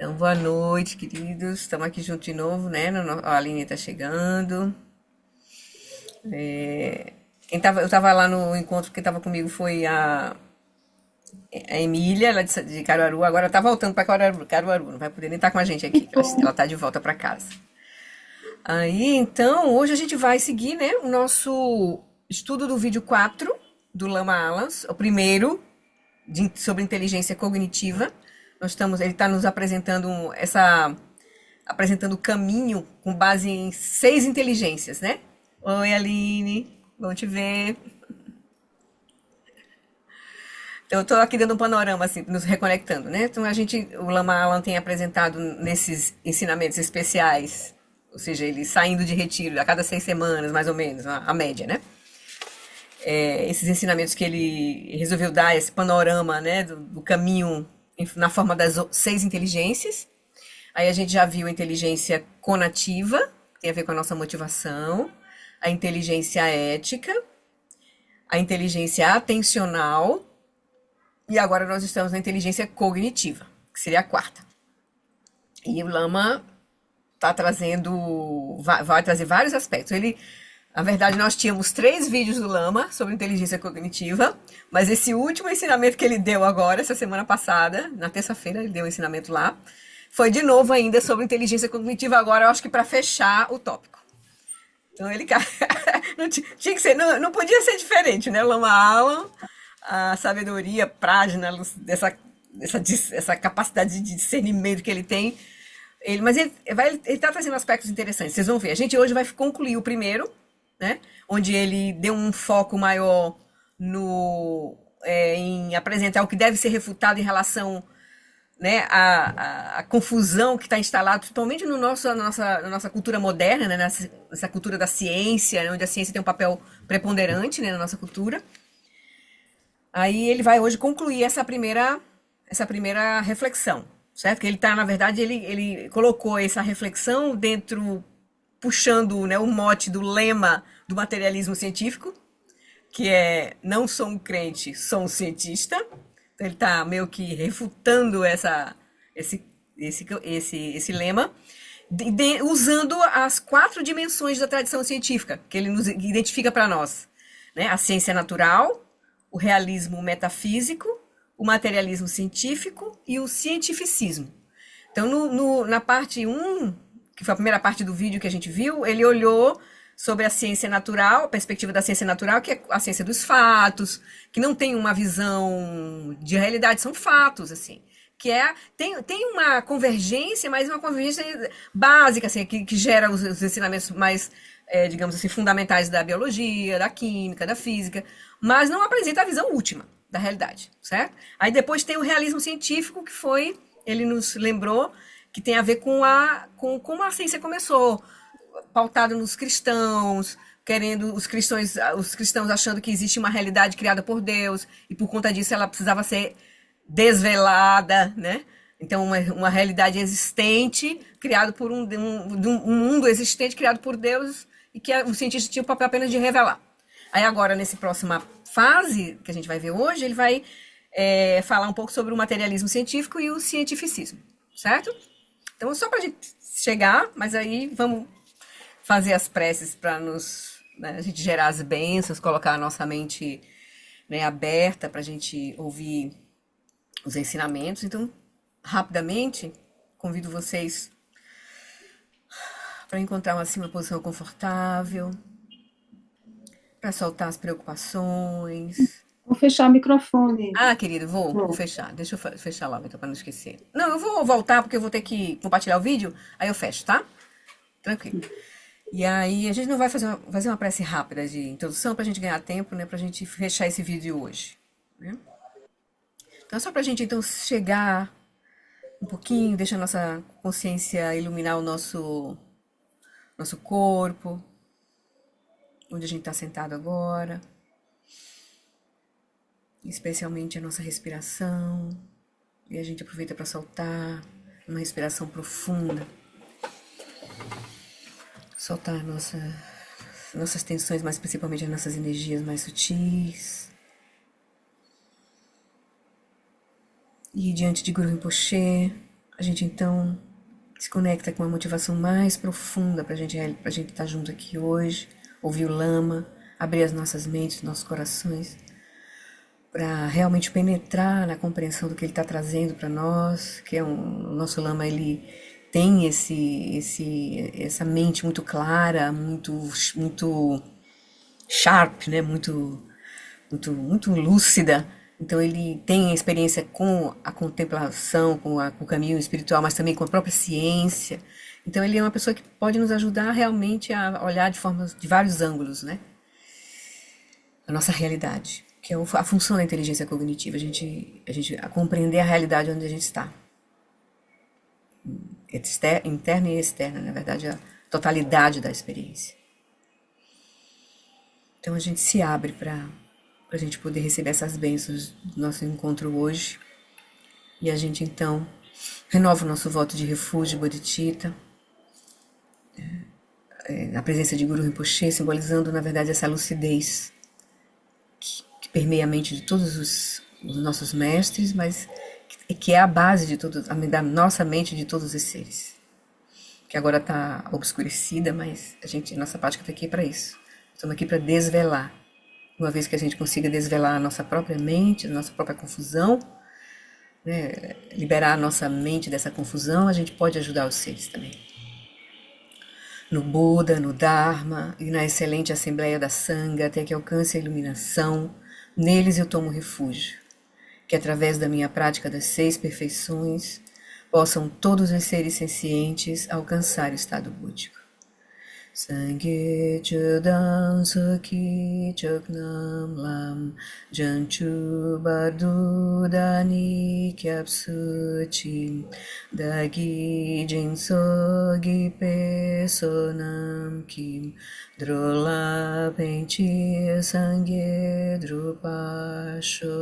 Então, boa noite, queridos. Estamos aqui juntos de novo, né? A Aline está chegando. Eu estava lá no encontro, quem estava comigo foi a Emília, ela de Caruaru. Agora está voltando para Caruaru, não vai poder nem estar com a gente aqui. Ela está de volta para casa. Aí, então, hoje a gente vai seguir, né, o nosso estudo do vídeo 4 do Lama Alans, o primeiro sobre inteligência cognitiva. Ele está nos apresentando o caminho com base em 6 inteligências, né? Oi, Aline, bom te ver. Então, eu estou aqui dando um panorama, assim, nos reconectando, né? Então, o Lama Alan tem apresentado nesses ensinamentos especiais, ou seja, ele saindo de retiro a cada 6 semanas, mais ou menos, a média, né? Esses ensinamentos que ele resolveu dar, esse panorama, né, do caminho na forma das 6 inteligências. Aí a gente já viu a inteligência conativa, que tem a ver com a nossa motivação, a inteligência ética, a inteligência atencional, e agora nós estamos na inteligência cognitiva, que seria a quarta. E o Lama vai trazer vários aspectos. Na verdade, nós tínhamos 3 vídeos do Lama sobre inteligência cognitiva, mas esse último ensinamento que ele deu agora, essa semana passada, na terça-feira, ele deu um ensinamento lá, foi de novo ainda sobre inteligência cognitiva, agora eu acho que para fechar o tópico. Então ele não tinha que ser, não podia ser diferente, né? Lama Alan, a sabedoria, prajna, essa capacidade de discernimento que ele tem. Mas ele está trazendo aspectos interessantes, vocês vão ver. A gente hoje vai concluir o primeiro, né? Onde ele deu um foco maior em apresentar o que deve ser refutado em relação, né, à confusão que está instalada, principalmente na nossa cultura moderna, né, nessa cultura da ciência, né, onde a ciência tem um papel preponderante, né, na nossa cultura. Aí ele vai hoje concluir essa primeira reflexão, certo? Que ele está, na verdade, ele colocou essa reflexão puxando, né, o mote do lema do materialismo científico, que é não sou um crente, sou um cientista. Então, ele está meio que refutando esse lema, usando as 4 dimensões da tradição científica, que ele nos identifica para nós, né? A ciência natural, o realismo metafísico, o materialismo científico e o cientificismo. Então, na parte 1, que foi a primeira parte do vídeo que a gente viu, ele olhou sobre a ciência natural, a perspectiva da ciência natural, que é a ciência dos fatos, que não tem uma visão de realidade, são fatos, assim. Tem uma convergência, mas uma convergência básica, assim, que gera os ensinamentos mais, digamos assim, fundamentais da biologia, da química, da física, mas não apresenta a visão última da realidade, certo? Aí depois tem o realismo científico, ele nos lembrou, que tem a ver com como a ciência começou, pautado nos cristãos, os cristãos achando que existe uma realidade criada por Deus, e por conta disso ela precisava ser desvelada, né? Então, uma realidade existente, criado por um mundo existente, criado por Deus, e que o cientista tinha o papel apenas de revelar. Aí agora, nessa próxima fase, que a gente vai ver hoje, ele vai falar um pouco sobre o materialismo científico e o cientificismo, certo? Então, só para a gente chegar, mas aí vamos fazer as preces para né, a gente gerar as bênçãos, colocar a nossa mente, né, aberta para a gente ouvir os ensinamentos. Então, rapidamente, convido vocês para encontrar assim, uma posição confortável, para soltar as preocupações. Vou fechar o microfone. Ah, querido, vou fechar. Deixa eu fechar lá, então, para não esquecer. Não, eu vou voltar porque eu vou ter que compartilhar o vídeo, aí eu fecho, tá? Tranquilo. E aí, a gente não vai fazer uma prece rápida de introdução para a gente ganhar tempo, né? Para a gente fechar esse vídeo hoje, né? Então, só para a gente, então, chegar um pouquinho, deixar a nossa consciência iluminar o nosso corpo, onde a gente está sentado agora, especialmente a nossa respiração, e a gente aproveita para soltar uma respiração profunda, soltar nossas tensões, mas principalmente as nossas energias mais sutis. E diante de Guru Rinpoche, a gente então se conecta com uma motivação mais profunda para a gente estar junto aqui hoje, ouvir o Lama, abrir as nossas mentes, nossos corações, para realmente penetrar na compreensão do que ele está trazendo para nós, que é o nosso Lama, ele tem essa mente muito clara, muito sharp, né? Muito lúcida. Então ele tem experiência com a contemplação, com o caminho espiritual, mas também com a própria ciência. Então ele é uma pessoa que pode nos ajudar realmente a olhar de vários ângulos, né? A nossa realidade, que é a função da inteligência cognitiva, a compreender a realidade onde a gente está, interna e externa, na verdade, a totalidade da experiência. Então a gente se abre para a gente poder receber essas bênçãos do nosso encontro hoje. E a gente então renova o nosso voto de refúgio, Bodhicitta, na presença de Guru Rinpoche, simbolizando na verdade essa lucidez que permeia a mente de todos os nossos mestres, mas que é a base da nossa mente e de todos os seres. Que agora está obscurecida, mas a nossa prática está aqui para isso. Estamos aqui para desvelar. Uma vez que a gente consiga desvelar a nossa própria mente, a nossa própria confusão, né, liberar a nossa mente dessa confusão, a gente pode ajudar os seres também. No Buda, no Dharma e na excelente Assembleia da Sangha, até que alcance a iluminação, neles eu tomo refúgio. Que através da minha prática das 6 perfeições, possam todos os seres sencientes alcançar o estado búdico. Sangye Chudan Sukhi Choknam Lam Janchu Bardu Dani Kyapsu Chim Dagi Jinsogi Pesonam Kim Drola Penchi Sangye Drupasho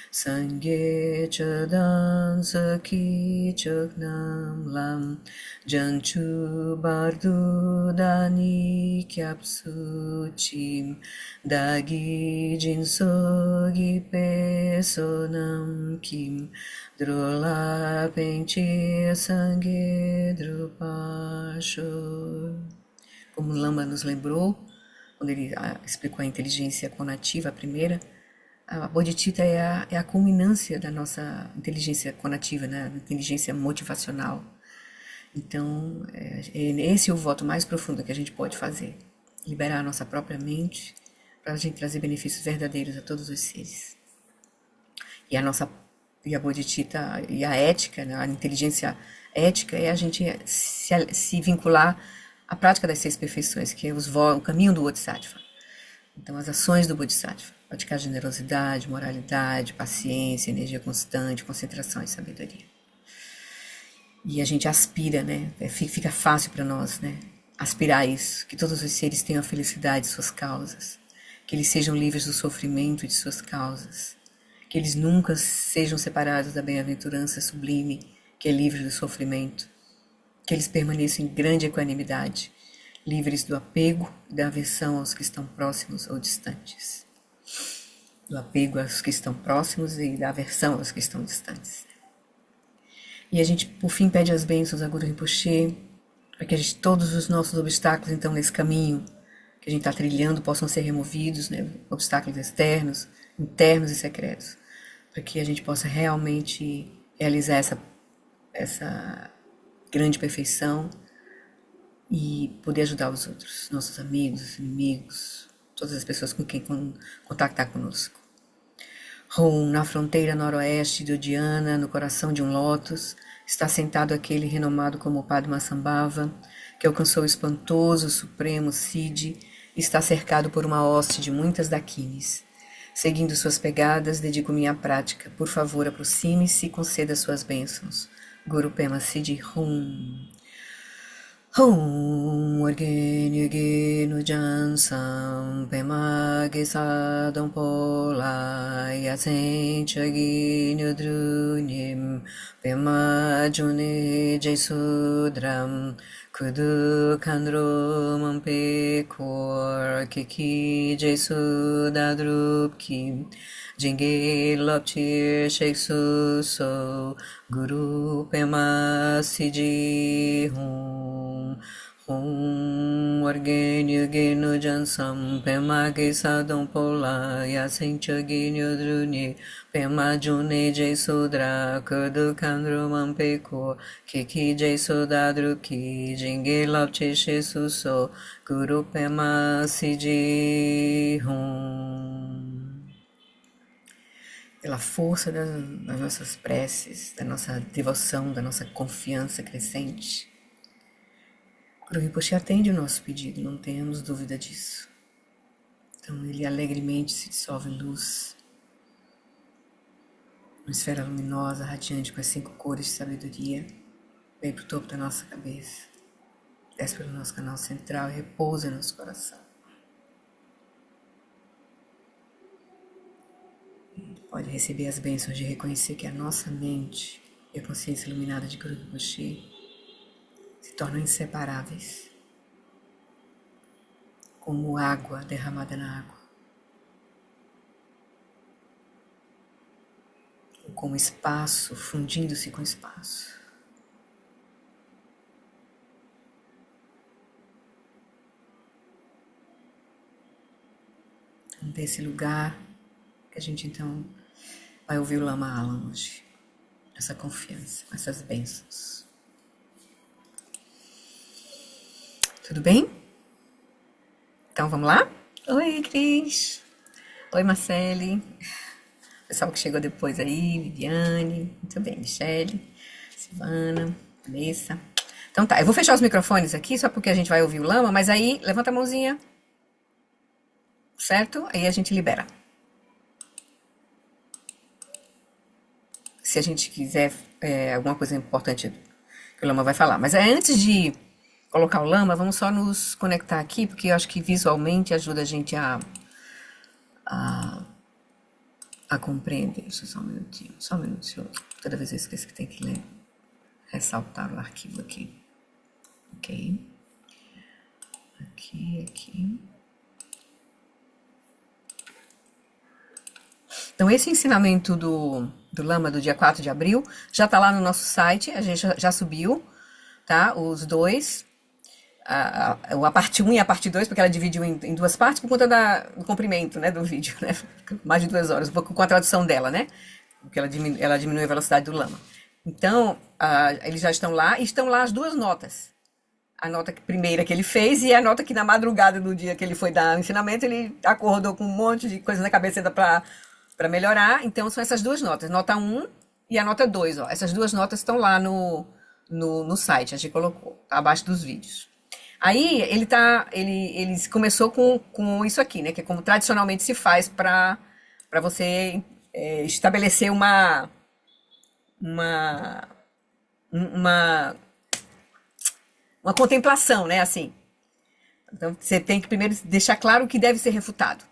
Sangye Chadan Saki Choknam Lam Janchu Bardu Dani Kyapsu Chim Dagi Jinsogi Pesonam Kim Drola Penchi Sangye Drupasho. Como o Lama nos lembrou, quando ele explicou a inteligência conativa, a primeira, a Bodhicitta é a culminância da nossa inteligência conativa, né? Inteligência motivacional. Então, esse é o voto mais profundo que a gente pode fazer. Liberar a nossa própria mente para a gente trazer benefícios verdadeiros a todos os seres. E a Bodhicitta e a ética, né? A inteligência ética é a gente se vincular à prática das 6 perfeições, que é o caminho do Bodhisattva. Então, as ações do Bodhisattva. Praticar generosidade, moralidade, paciência, energia constante, concentração e sabedoria. E a gente aspira, né? Fica fácil para nós, né? Aspirar isso. Que todos os seres tenham a felicidade de suas causas. Que eles sejam livres do sofrimento de suas causas. Que eles nunca sejam separados da bem-aventurança sublime, que é livre do sofrimento. Que eles permaneçam em grande equanimidade, livres do apego e da aversão aos que estão próximos ou distantes. Do apego aos que estão próximos e da aversão aos que estão distantes. E a gente, por fim, pede as bênçãos a Guru Rinpoche, para que todos os nossos obstáculos, então, nesse caminho que a gente está trilhando, possam ser removidos, né? Obstáculos externos, internos e secretos, para que a gente possa realmente realizar essa grande perfeição e poder ajudar os outros, nossos amigos, inimigos, todas as pessoas com quem contactar conosco. Hum, na fronteira noroeste de Udiana, no coração de um lótus, está sentado aquele renomado como Padmasambhava, que alcançou o espantoso supremo Siddhi e está cercado por uma hoste de muitas dakinis. Seguindo suas pegadas, dedico minha prática. Por favor, aproxime-se e conceda suas bênçãos. Guru Pema Siddhi Hum. Hum, orgene no jansam, pema gesadam pola, yasente agine drunim, Pema Juni Jesudram Kudu Kandro Mampe Kor Kiki Jesudadrupki Jinge Loptir Sheksu So Guru Pema Siji Hum Orgênio Geno Jansam Pema Gesadon Pola Yasencha Genio Druni Pema June Jesudra Kudu Kandro Mampeko Kiki Jesudadruki Jinge Loptir Sheksu So Guru Pema Siji Pela força das nossas preces, da nossa devoção, da nossa confiança crescente, Guru Rinpoche atende o nosso pedido, não tenhamos dúvida disso. Então ele alegremente se dissolve em luz, uma esfera luminosa, radiante com as 5 cores de sabedoria, vem para o topo da nossa cabeça, desce pelo nosso canal central e repousa em nosso coração. Pode receber as bênçãos de reconhecer que a nossa mente e a consciência iluminada de Guru Rinpoche se tornam inseparáveis, como água derramada na água, ou como espaço fundindo-se com espaço. Então, desse lugar que a gente então vai ouvir o Lama Alam hoje, essa confiança, essas bênçãos. Tudo bem? Então vamos lá? Oi, Cris. Oi, Marcele. Pessoal que chegou depois aí, Viviane. Muito bem, Michele, Silvana, Vanessa. Então tá, eu vou fechar os microfones aqui só porque a gente vai ouvir o Lama, mas aí levanta a mãozinha, certo? Aí a gente libera. Se a gente quiser alguma coisa importante que o Lama vai falar. Mas antes de colocar o Lama, vamos só nos conectar aqui, porque eu acho que visualmente ajuda a gente a compreender. Só um minutinho, toda vez eu esqueço que tem que ler, ressaltar o arquivo aqui. Ok. Aqui. Então, esse ensinamento do Lama do dia 4 de abril já está lá no nosso site, a gente já subiu, tá? Os dois, a parte 1 e a parte 2, porque ela dividiu em 2 partes por conta do comprimento, né, do vídeo, né? Mais de 2 horas, um pouco com a tradução dela, né? Porque ela diminui a velocidade do Lama. Então, eles já estão lá, e estão lá as 2 notas. A nota primeira que ele fez e a nota que na madrugada do dia que ele foi dar o ensinamento, ele acordou com um monte de coisa na cabeça ainda para melhorar. Então, são essas 2 notas, nota 1 e a nota 2. Ó. Essas 2 notas estão lá no site, a gente colocou, tá abaixo dos vídeos. Aí, ele começou com isso aqui, né? Que é como tradicionalmente se faz para você estabelecer uma contemplação, né? Assim. Então, você tem que primeiro deixar claro o que deve ser refutado.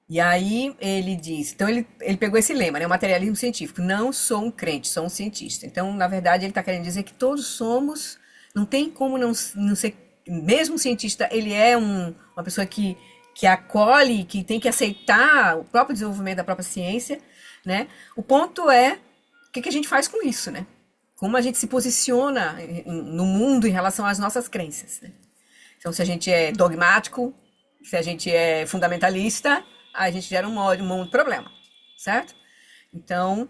E aí ele diz, então ele pegou esse lema, né, o materialismo científico, não sou um crente, sou um cientista. Então, na verdade, ele está querendo dizer que todos somos, não tem como não ser, mesmo cientista, ele é uma pessoa que acolhe, que tem que aceitar o próprio desenvolvimento da própria ciência, né? O ponto é, o que a gente faz com isso, né? Como a gente se posiciona no mundo em relação às nossas crenças, né? Então, se a gente é dogmático, se a gente é fundamentalista, a gente gera um monte de problema, certo? Então,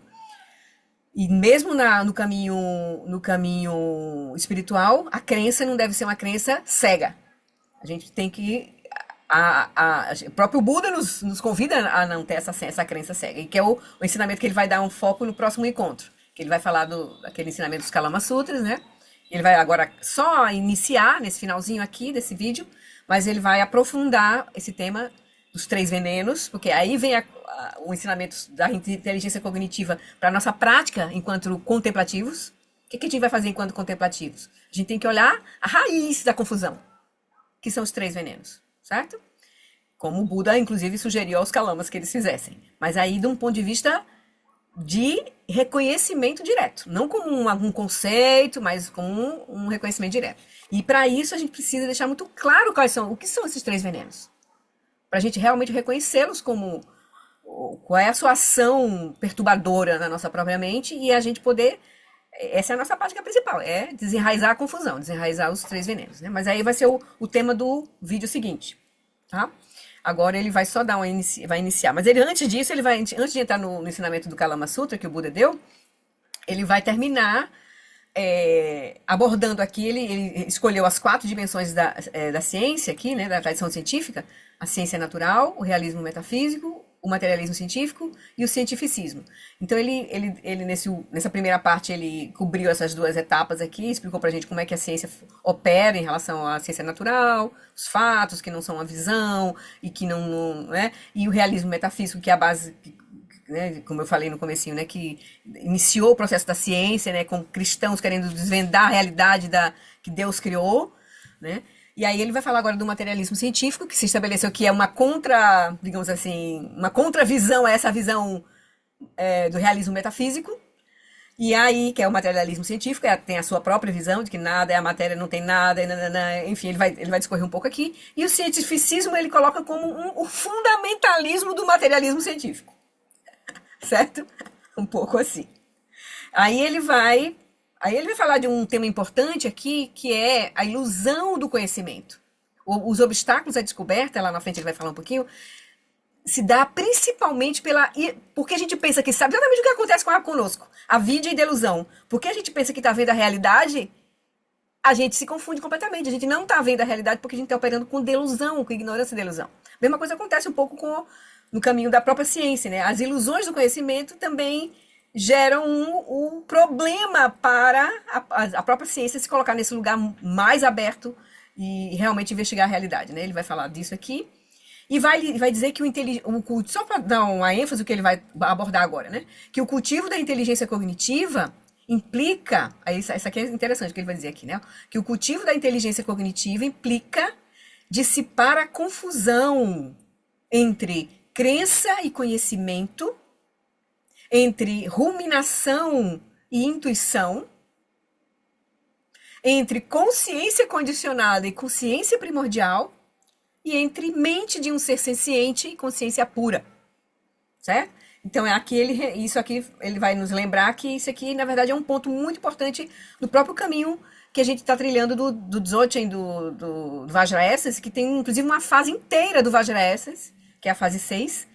e mesmo no caminho espiritual, a crença não deve ser uma crença cega. A gente tem que... o próprio Buda nos convida a não ter essa crença cega, e que é o ensinamento que ele vai dar um foco no próximo encontro, que ele vai falar daquele ensinamento dos Kalama Sutras, né? Ele vai agora só iniciar nesse finalzinho aqui desse vídeo, mas ele vai aprofundar esse tema dos 3 venenos, porque aí vem o ensinamento da inteligência cognitiva para a nossa prática enquanto contemplativos. O que a gente vai fazer enquanto contemplativos? A gente tem que olhar a raiz da confusão, que são os 3 venenos, certo? Como o Buda, inclusive, sugeriu aos Kalamas que eles fizessem. Mas aí, de um ponto de vista de reconhecimento direto, não como um conceito, mas como um reconhecimento direto. E para isso a gente precisa deixar muito claro o que são esses três venenos, para a gente realmente reconhecê-los como qual é a sua ação perturbadora na nossa própria mente e a gente poder. Essa é a nossa prática principal, é desenraizar a confusão, desenraizar os três venenos, né? Mas aí vai ser o tema do vídeo seguinte, tá? Agora ele vai só dar vai iniciar. Mas ele, antes disso, antes de entrar no ensinamento do Kalama Sutra, que o Buda deu, ele vai terminar abordando aqui, ele escolheu as 4 dimensões da ciência aqui, né, da tradição científica, a ciência natural, o realismo metafísico, o materialismo científico e o cientificismo. Então nessa primeira parte ele cobriu essas 2 etapas aqui, explicou pra gente como é que a ciência opera em relação à ciência natural, os fatos que não são uma visão e que não, né? E o realismo metafísico, que é a base, né, como eu falei no comecinho, né, que iniciou o processo da ciência, né, com cristãos querendo desvendar a realidade que Deus criou, né? E aí ele vai falar agora do materialismo científico, que se estabeleceu que é uma digamos assim, uma contravisão a essa visão do realismo metafísico. E aí, que é o materialismo científico, tem a sua própria visão de que nada é a matéria, não tem nada, enfim, ele vai discorrer um pouco aqui. E o cientificismo ele coloca como o fundamentalismo do materialismo científico. Certo? Um pouco assim. Aí ele vai falar de um tema importante aqui, que é a ilusão do conhecimento. Os obstáculos à descoberta, lá na frente ele vai falar um pouquinho, se dá principalmente porque a gente pensa que sabe exatamente o que acontece conosco. A vida e delusão. Porque a gente pensa que está vendo a realidade, a gente se confunde completamente. A gente não está vendo a realidade porque a gente está operando com delusão, com ignorância e delusão. A mesma coisa acontece um pouco no caminho da própria ciência, né? As ilusões do conhecimento também geram um problema para a própria ciência se colocar nesse lugar mais aberto e realmente investigar a realidade, né? Ele vai falar disso aqui e vai dizer que só para dar uma ênfase o que ele vai abordar agora, né? Que o cultivo da inteligência cognitiva implica, isso aqui é interessante o que ele vai dizer aqui, né? Que o cultivo da inteligência cognitiva implica dissipar a confusão entre crença e conhecimento, entre ruminação e intuição, entre consciência condicionada e consciência primordial, e entre mente de um ser senciente e consciência pura, certo? Então isso aqui ele vai nos lembrar que isso aqui, na verdade, é um ponto muito importante no próprio caminho que a gente está trilhando do Dzogchen, do Vajrayasanas, que tem inclusive uma fase inteira do Vajrayasanas, que é a fase 6,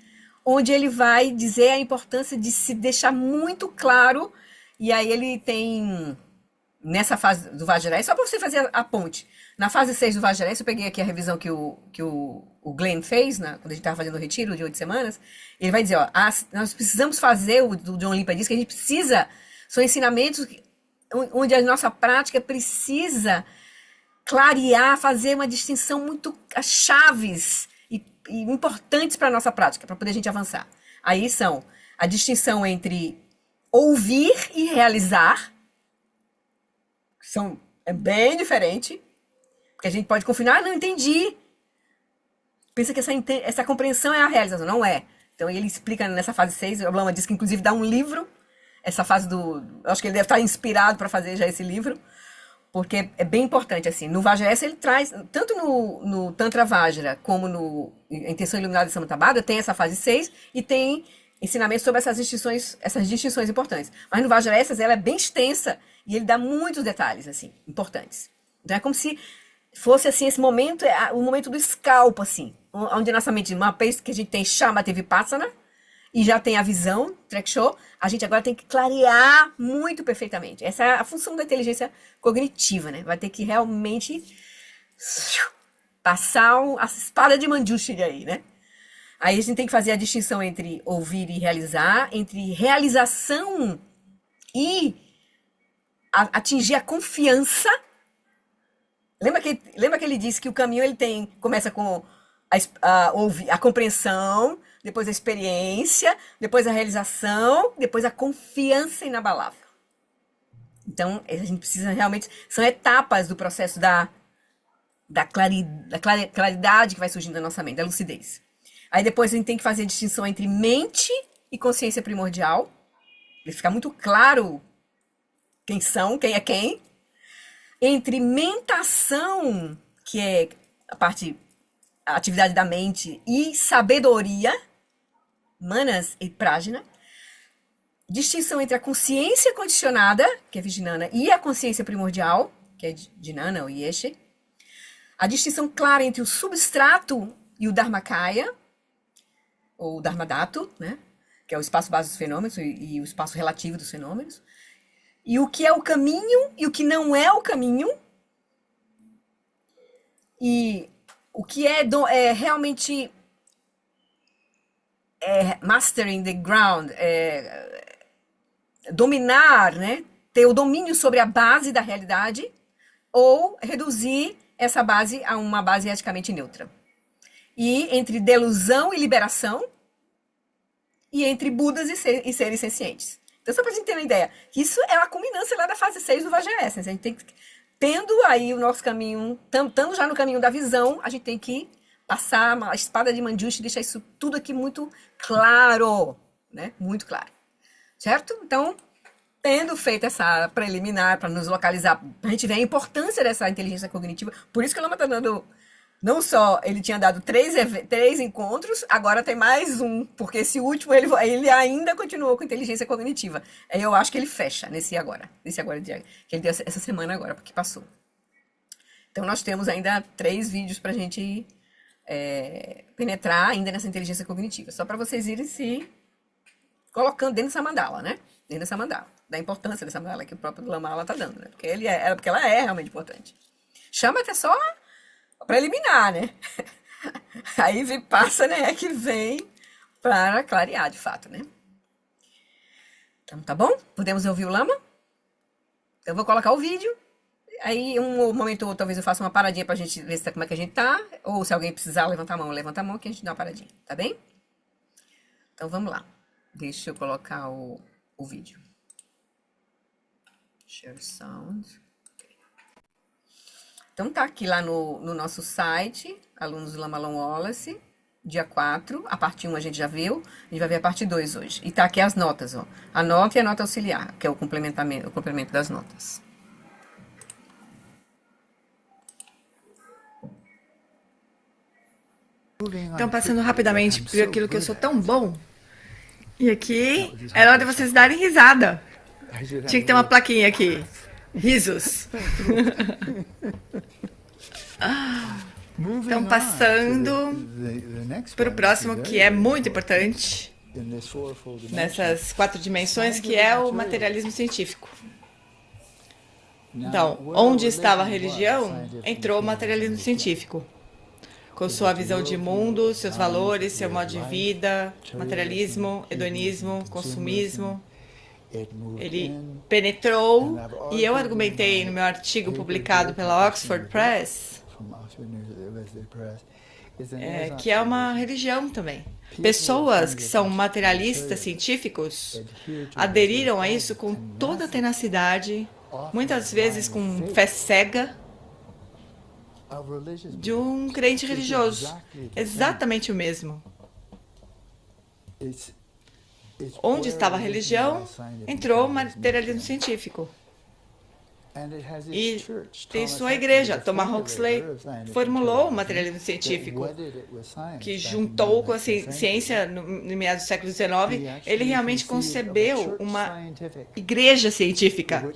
onde ele vai dizer a importância de se deixar muito claro, e aí ele tem, nessa fase do Vajrayana, só para você fazer a ponte, na fase 6 do Vajrayana, eu peguei aqui a revisão que o Glenn fez, quando a gente estava fazendo o retiro de 8 semanas, ele vai dizer, nós precisamos fazer, o John Limpa diz que a gente precisa, são ensinamentos onde a nossa prática precisa clarear, fazer uma distinção muito, as chaves e importantes para a nossa prática, para poder a gente avançar. Aí são a distinção entre ouvir e realizar, é bem diferente, porque a gente pode confinar, não entendi. Pensa que essa compreensão é a realização, não é. Então ele explica nessa fase 6, o Lama diz que inclusive dá um livro, essa fase acho que ele deve estar inspirado para fazer já esse livro, porque é bem importante, assim. No Vajrayana ele traz, tanto no Tantra Vajra, como no Intenção Iluminada de Samantabhadra, tem essa fase 6 e tem ensinamentos sobre essas distinções importantes. Mas no Vajrayana ela é bem extensa e ele dá muitos detalhes, assim, importantes. Então é como se fosse, assim, esse momento, o momento do escalpo, assim, onde a nossa mente, uma vez que a gente tem Shamatha Vipassana, e já tem a visão, Treksho, a gente agora tem que clarear muito perfeitamente. Essa é a função da inteligência cognitiva, né? Vai ter que realmente passar a espada de Manjushri aí, né? Aí a gente tem que fazer a distinção entre ouvir e realizar, entre realização e atingir a confiança. Lembra que ele disse que o caminho começa com a compreensão, depois a experiência, depois a realização, depois a confiança inabalável. Então, a gente precisa realmente... São etapas do processo da claridade que vai surgindo na nossa mente, da lucidez. Aí depois a gente tem que fazer a distinção entre mente e consciência primordial. Ele fica muito claro quem são, quem é quem. Entre mentação, que é a atividade da mente, e sabedoria, manas e prajna. Distinção entre a consciência condicionada, que é Vijnana, e a consciência primordial, que é Jnana ou Yeshe. A distinção clara entre o substrato e o Dharmakaya, ou Dharmadhatu, né? Que é o espaço base dos fenômenos e o espaço relativo dos fenômenos. E o que é o caminho e o que não é o caminho. E o que é realmente mastering the ground, dominar, né? Ter o domínio sobre a base da realidade, ou reduzir essa base a uma base eticamente neutra. E entre delusão e liberação, e entre Budas e seres sencientes. Então, só para a gente ter uma ideia, isso é a culminância lá da fase 6 do Vajrayana. A gente tem que, tendo aí o nosso caminho, estando já no caminho da visão, a gente tem que passar a espada de Manjushri e deixar isso tudo aqui muito claro, né? Muito claro. Certo? Então, tendo feito essa preliminar para nos localizar, para a gente ver a importância dessa inteligência cognitiva, por isso que o Lama está dando, não só ele tinha dado 3 encontros, agora tem mais um, porque esse último ele ainda continuou com inteligência cognitiva. Eu acho que ele fecha nesse agora que ele deu essa semana agora, porque passou. Então nós temos ainda 3 vídeos para a gente penetrar ainda nessa inteligência cognitiva, só para vocês irem se colocando dentro dessa mandala, né? Dentro dessa mandala, da importância dessa mandala que o próprio Lama está dando, né? Porque ela é realmente importante. Chama até só preliminar, né? Aí passa, né? Que vem para clarear, de fato, né? Então, tá bom? Podemos ouvir o Lama? Eu vou colocar o vídeo. Aí, um momento ou talvez eu faça uma paradinha pra gente ver como é que a gente tá. Ou se alguém precisar levantar a mão, levanta a mão que a gente dá uma paradinha, tá bem? Então, vamos lá. Deixa eu colocar o vídeo. Share sound. Então tá aqui lá no nosso site, Alunos do Lama Long Wallace, dia 4, a parte 1 a gente já viu, a gente vai ver a parte 2 hoje. E tá aqui as notas, ó. A nota e a nota auxiliar, que é o complemento das notas. Então, passando rapidamente por aquilo que eu sou tão bom. E aqui era hora de vocês darem risada. Tinha que ter uma plaquinha aqui. Risos. Então, passando para o próximo, que é muito importante, nessas 4 dimensões, que é o materialismo científico. Então, onde estava a religião, entrou o materialismo científico. Com sua visão de mundo, seus valores, seu modo de vida, materialismo, hedonismo, consumismo. Ele penetrou, e eu argumentei no meu artigo publicado pela Oxford Press, que é uma religião também. Pessoas que são materialistas científicos aderiram a isso com toda a tenacidade, muitas vezes com fé cega, de um crente religioso. Exatamente o mesmo. Onde estava a religião, entrou o materialismo científico. E tem sua igreja. Thomas Huxley formulou o materialismo científico, que juntou com a ciência no meados do século XIX. Ele realmente concebeu uma igreja científica,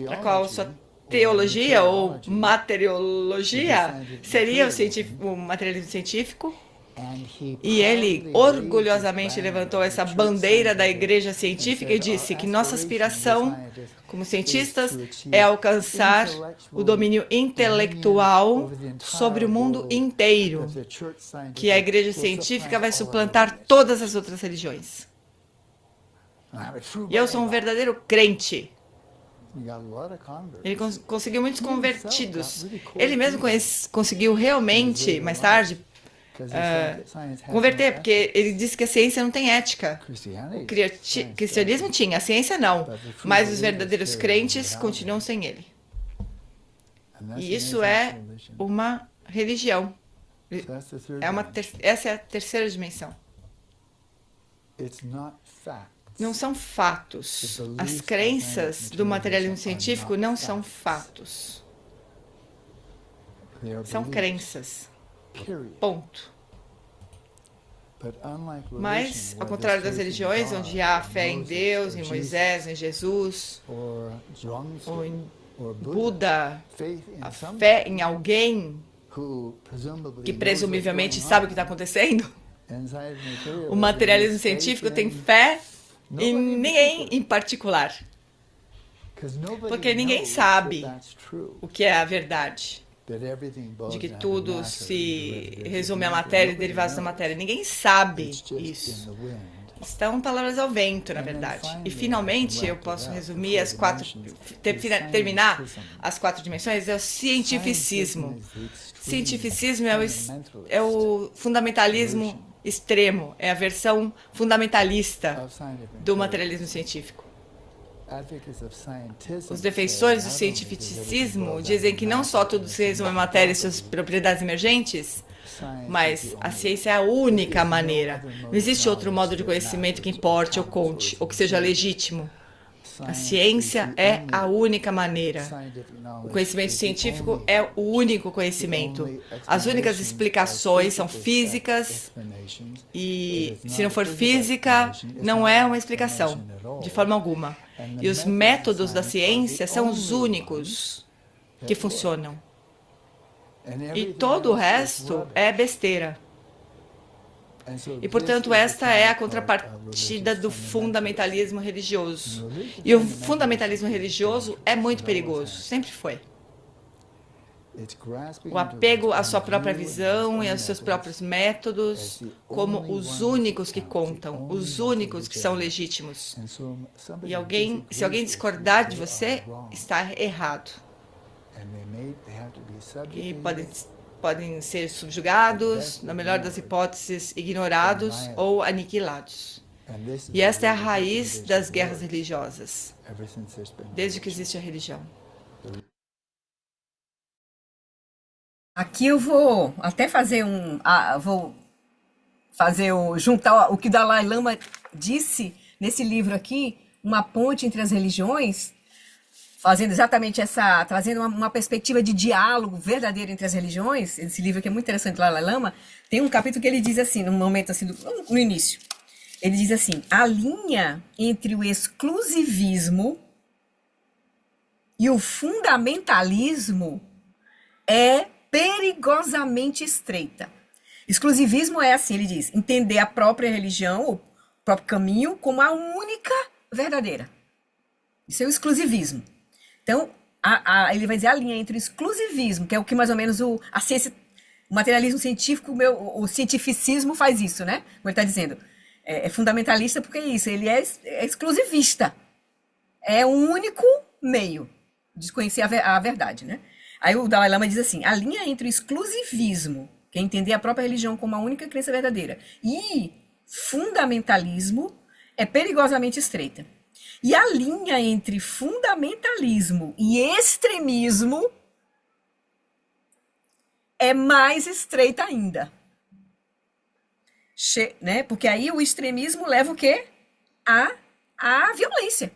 a qual sua teologia ou materiologia seria o materialismo científico. E ele orgulhosamente levantou essa bandeira da igreja científica e disse que nossa aspiração como cientistas é alcançar o domínio intelectual sobre o mundo inteiro, que a igreja científica vai suplantar todas as outras religiões. E eu sou um verdadeiro crente. Ele conseguiu muitos convertidos. Ele mesmo conseguiu realmente, mais tarde, converter, porque ele disse que a ciência não tem ética. O cristianismo tinha, a ciência não. Mas os verdadeiros crentes continuam sem ele. E isso é uma religião. Essa é a terceira dimensão. não são fatos. As crenças do materialismo científico não são fatos. São crenças. Ponto. Mas, ao contrário das religiões, onde há fé em Deus, em Moisés, em Jesus, ou em Buda, a fé em alguém que presumivelmente sabe o que está acontecendo, o materialismo científico tem fé em ninguém em particular. Porque ninguém sabe o que é a verdade. De que tudo se resume à matéria e derivados da matéria. Ninguém sabe isso. Estão palavras ao vento, na verdade. E, finalmente, eu posso resumir terminar as 4 dimensões, é o cientificismo. Cientificismo é o fundamentalismo extremo, é a versão fundamentalista do materialismo científico. Os defensores do cientificismo dizem que não só tudo se resume à matéria e suas propriedades emergentes, mas a ciência é a única maneira. Não existe outro modo de conhecimento que importe ou conte, ou que seja legítimo. A ciência é a única maneira. O conhecimento científico é o único conhecimento. As únicas explicações são físicas e, se não for física, não é uma explicação, de forma alguma. E os métodos da ciência são os únicos que funcionam. E todo o resto é besteira. E, portanto, esta é a contrapartida do fundamentalismo religioso. E o fundamentalismo religioso é muito perigoso, sempre foi. O apego à sua própria visão e aos seus próprios métodos como os únicos que contam, os únicos que são legítimos. E se alguém discordar de você, está errado. E podem ser subjugados, na melhor das hipóteses, ignorados ou aniquilados. E esta é a raiz das guerras religiosas, desde que existe a religião. Aqui eu vou até fazer juntar o que Dalai Lama disse nesse livro aqui, uma ponte entre as religiões, fazendo exatamente trazendo uma perspectiva de diálogo verdadeiro entre as religiões. Esse livro aqui é muito interessante, Dalai Lama. Tem um capítulo que ele diz assim, no momento assim, no início, ele diz assim: a linha entre o exclusivismo e o fundamentalismo é perigosamente estreita. Exclusivismo é assim, ele diz, entender a própria religião, o próprio caminho, como a única verdadeira. Isso é o exclusivismo. Então, ele vai dizer a linha entre o exclusivismo, que é o que mais ou menos a ciência, o materialismo científico, o cientificismo faz isso, né? Como ele está dizendo. É fundamentalista porque é isso, ele é exclusivista. É o único meio de conhecer a verdade, né? Aí o Dalai Lama diz assim, a linha entre o exclusivismo, que é entender a própria religião como a única crença verdadeira, e fundamentalismo é perigosamente estreita. E a linha entre fundamentalismo e extremismo é mais estreita ainda. Né? Porque aí o extremismo leva o quê? A violência.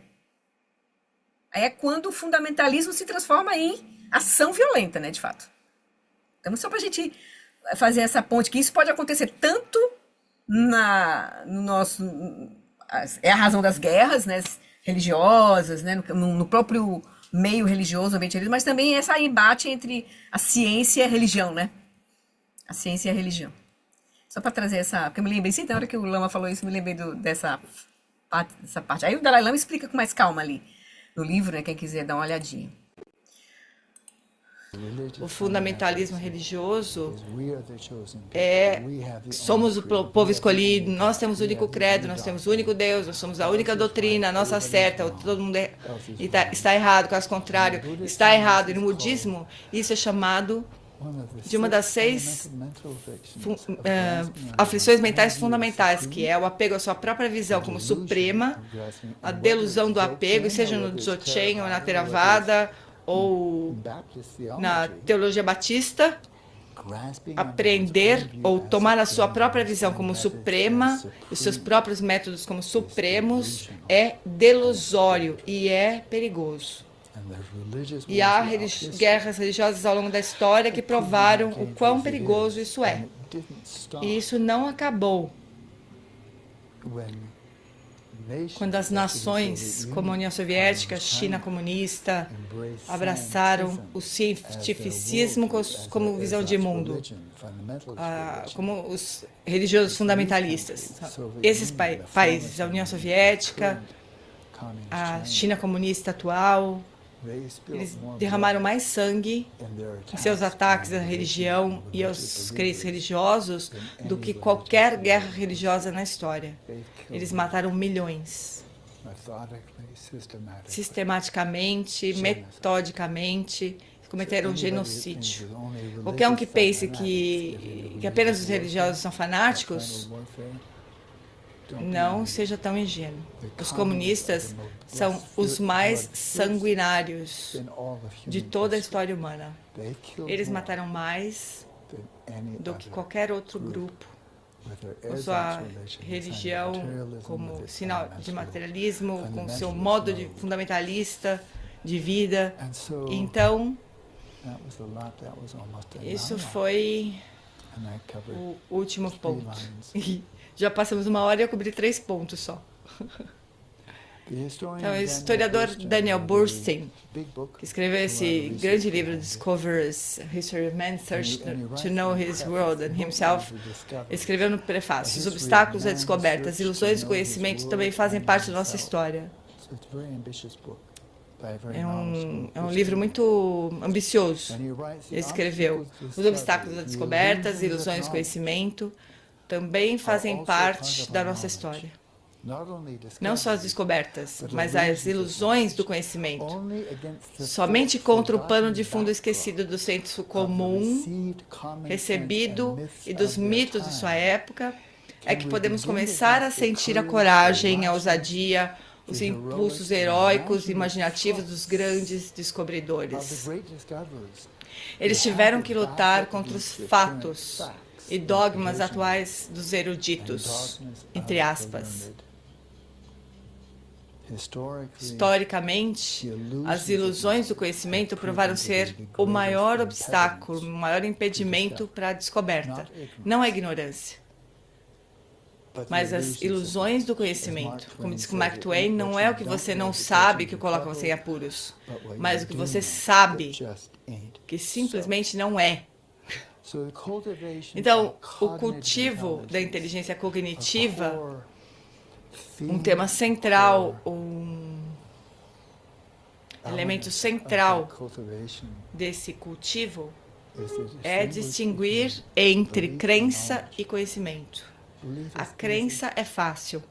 Aí é quando o fundamentalismo se transforma em ação violenta, né, de fato. Então, só para a gente fazer essa ponte, que isso pode acontecer tanto no nosso... É a razão das guerras, né, religiosas, né, no próprio meio religioso, ambiente religioso, mas também esse embate entre a ciência e a religião, né? A ciência e a religião. Só para trazer porque eu me lembrei, na hora que o Lama falou isso, me lembrei dessa parte. Aí o Dalai Lama explica com mais calma ali no livro, né, quem quiser dar uma olhadinha. O fundamentalismo religioso somos o povo escolhido, nós temos o único credo, nós temos o único Deus, nós somos a única doutrina, a nossa certa, todo mundo está errado, caso contrário, está errado. E no budismo, isso é chamado de uma das 6 aflições mentais fundamentais, que é o apego à sua própria visão como suprema, a delusão do apego, seja no Dzogchen ou na Theravada, ou na teologia batista, aprender ou tomar a sua própria visão como suprema, os seus próprios métodos como supremos, é delusório e é perigoso. E há guerras religiosas ao longo da história que provaram o quão perigoso isso é. E isso não acabou quando as nações como a União Soviética, a China comunista, abraçaram o cientificismo como visão de mundo, como os religiosos fundamentalistas. Esses países, a União Soviética, a China comunista atual, eles derramaram mais sangue em seus ataques à religião e aos crentes religiosos do que qualquer guerra religiosa na história. Eles mataram milhões. Sistematicamente, metodicamente, cometeram genocídio. Qualquer um que pense que apenas os religiosos são fanáticos, não seja tão ingênuo. Os comunistas são os mais sanguinários de toda a história humana. Eles mataram mais do que qualquer outro grupo, com sua religião como sinal de materialismo, com seu modo de fundamentalista de vida. Então, isso foi o último ponto. Já passamos 1 hora e eu cobri 3 pontos só. Então, o historiador Daniel Boorstin, que escreveu esse grande livro, Discoveries, History of Man, Search to Know His World and Himself, escreveu no prefácio: os obstáculos à descoberta, as ilusões do conhecimento também fazem parte da nossa história. É um livro muito ambicioso. Ele escreveu: os obstáculos à descoberta, as ilusões do conhecimento também fazem parte da nossa história. Não só as descobertas, mas as ilusões do conhecimento. Somente contra o pano de fundo esquecido do senso comum, recebido e dos mitos de sua época, é que podemos começar a sentir a coragem, a ousadia, os impulsos heróicos e imaginativos dos grandes descobridores. Eles tiveram que lutar contra os fatos e dogmas atuais dos eruditos, entre aspas. Historicamente, as ilusões do conhecimento provaram ser o maior obstáculo, o maior impedimento para a descoberta. Não a ignorância, mas as ilusões do conhecimento. Como diz Mark Twain, não é o que você não sabe que coloca você em apuros, mas o que você sabe que simplesmente não é. Então, o cultivo da inteligência cognitiva, um tema central, um elemento central desse cultivo é distinguir entre crença e conhecimento. A crença é fácil.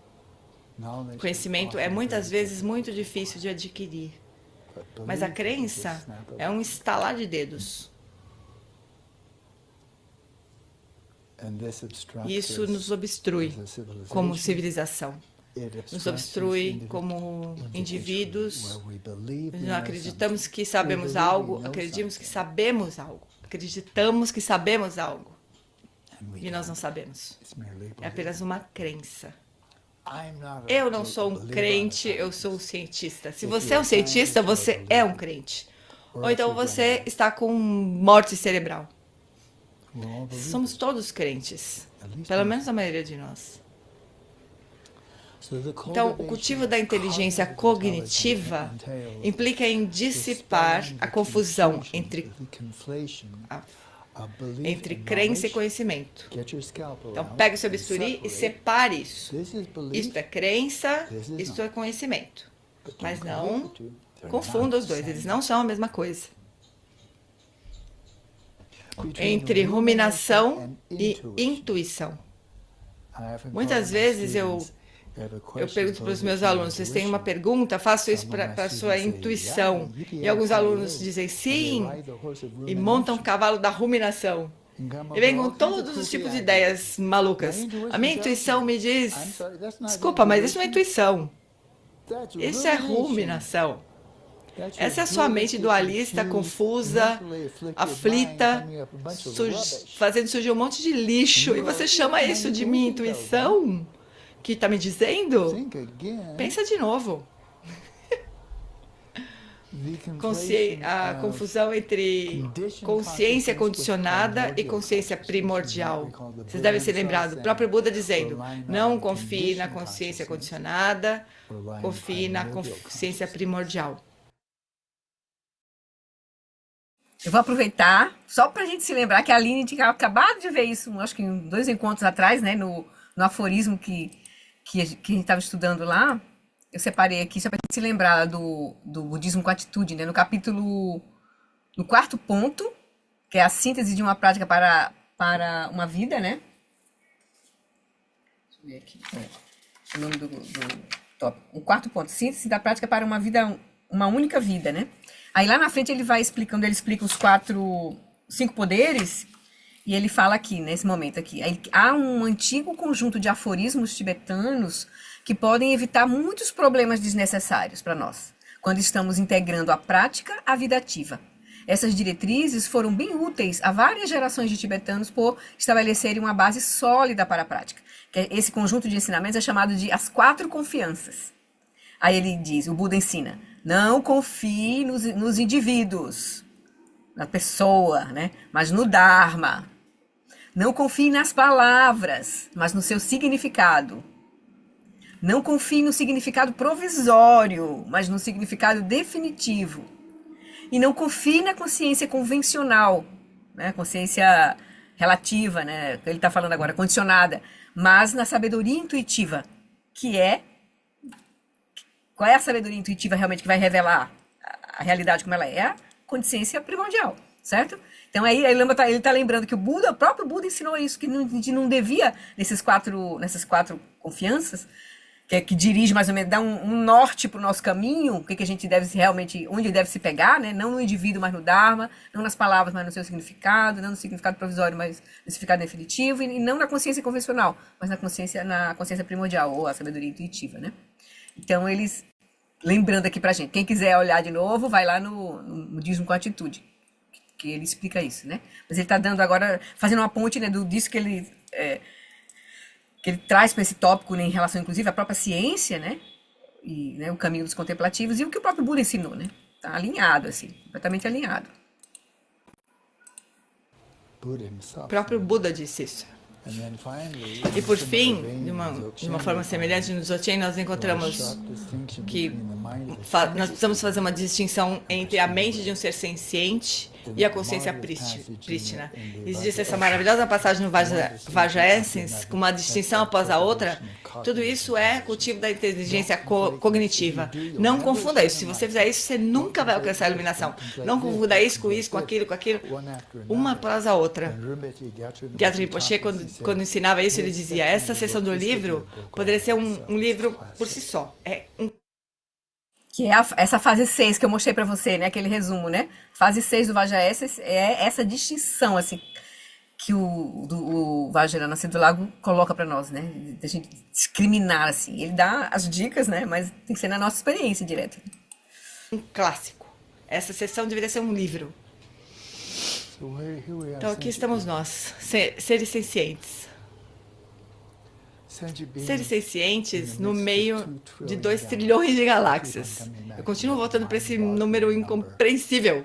O conhecimento é muitas vezes muito difícil de adquirir. Mas a crença é um estalar de dedos. Isso nos obstrui como civilização. Nos obstrui como indivíduos. Não acreditamos que sabemos algo, acreditamos que sabemos algo. Acreditamos que sabemos algo. E nós não sabemos. É apenas uma crença. Eu não sou um crente, eu sou um cientista. Se você é um cientista, você é um crente. Ou então você está com morte cerebral. Somos todos crentes, pelo menos a maioria de nós. Então, o cultivo da inteligência cognitiva implica em dissipar a confusão entre crença e conhecimento. Então, pegue o seu bisturi e separe isso. Isto é crença, isto é conhecimento. Mas não confunda os dois, eles não são a mesma coisa. Entre ruminação e intuição. Muitas vezes eu pergunto para os meus alunos: vocês têm uma pergunta? Faço isso para a sua intuição. E alguns alunos dizem sim, e montam o cavalo da ruminação. E vem com todos os tipos de ideias malucas. A minha intuição me diz: desculpa, mas isso não é intuição. Isso é ruminação. Essa é a sua mente dualista, confusa, aflita, fazendo surgir um monte de lixo. E você chama isso de minha intuição? Que está me dizendo? Pensa de novo. A confusão entre consciência condicionada e consciência primordial. Vocês devem se lembrar do próprio Buda dizendo: não confie na consciência condicionada, confie na consciência primordial. Eu vou aproveitar, só para a gente se lembrar que a Aline tinha acabado de ver isso, acho que em 2 encontros atrás, né, no aforismo que a gente estava estudando lá. Eu separei aqui só para a gente se lembrar do budismo com atitude, né, no 4º ponto, que é a síntese de uma prática para uma vida, né? Deixa eu ver aqui. O nome do tópico. O 4º ponto, síntese da prática para uma vida, uma única vida, né? Aí lá na frente ele explica os 5 poderes, e ele fala aqui, nesse momento aqui, há um antigo conjunto de aforismos tibetanos que podem evitar muitos problemas desnecessários para nós, quando estamos integrando a prática à vida ativa. Essas diretrizes foram bem úteis a várias gerações de tibetanos por estabelecerem uma base sólida para a prática. Esse conjunto de ensinamentos é chamado de as 4 confianças. Aí ele diz, o Buda ensina: não confie nos indivíduos, na pessoa, né? Mas no Dharma. Não confie nas palavras, mas no seu significado. Não confie no significado provisório, mas no significado definitivo. E não confie na consciência convencional, né? Consciência relativa, né? Que ele está falando agora, condicionada, mas na sabedoria intuitiva, que é... Qual é a sabedoria intuitiva realmente que vai revelar a realidade como ela é? A consciência primordial, certo? Então aí ele está lembrando que o próprio Buda ensinou isso, que a gente não devia, nessas quatro confianças, que dirige mais ou menos, dá um norte para o nosso caminho, o que a gente deve realmente, onde deve se pegar, né? Não no indivíduo, mas no Dharma, não nas palavras, mas no seu significado, não no significado provisório, mas no significado definitivo, e não na consciência convencional, mas na consciência primordial, ou a sabedoria intuitiva, né? Então eles, lembrando aqui pra gente, quem quiser olhar de novo, vai lá no Budismo com Atitude, que ele explica isso, né? Mas ele está dando agora, fazendo uma ponte, né, disso que ele traz para esse tópico, né, em relação, inclusive, à própria ciência, né? E, né, o caminho dos contemplativos, e o que o próprio Buda ensinou, né? Tá alinhado, assim, completamente alinhado. O próprio Buda disse isso. E por fim, de uma forma semelhante, no Dzogchen nós encontramos que nós precisamos fazer uma distinção entre a mente de um ser senciente e a consciência prístina. Existe essa maravilhosa passagem no Vajra Essence, com uma distinção após a outra. Tudo isso é cultivo da inteligência cognitiva. Não confunda isso. Se você fizer isso, você nunca vai alcançar a iluminação. Não confunda isso, com aquilo, uma após a outra. Gyatso Rinpoche, quando ensinava isso, ele dizia: essa seção do livro poderia ser um livro por si só. Que é essa fase 6 que eu mostrei para você, né? Aquele resumo, né? Fase 6 do Vajra Essence é essa distinção, assim, que o Vajrayana do Lago coloca para nós, né? A gente discriminar, assim. Ele dá as dicas, né? Mas tem que ser na nossa experiência direta. Um clássico. Essa sessão deveria ser um livro. Então aqui estamos nós, seres sencientes. Seres sencientes no meio de 2 trilhões de galáxias. Eu continuo voltando para esse número incompreensível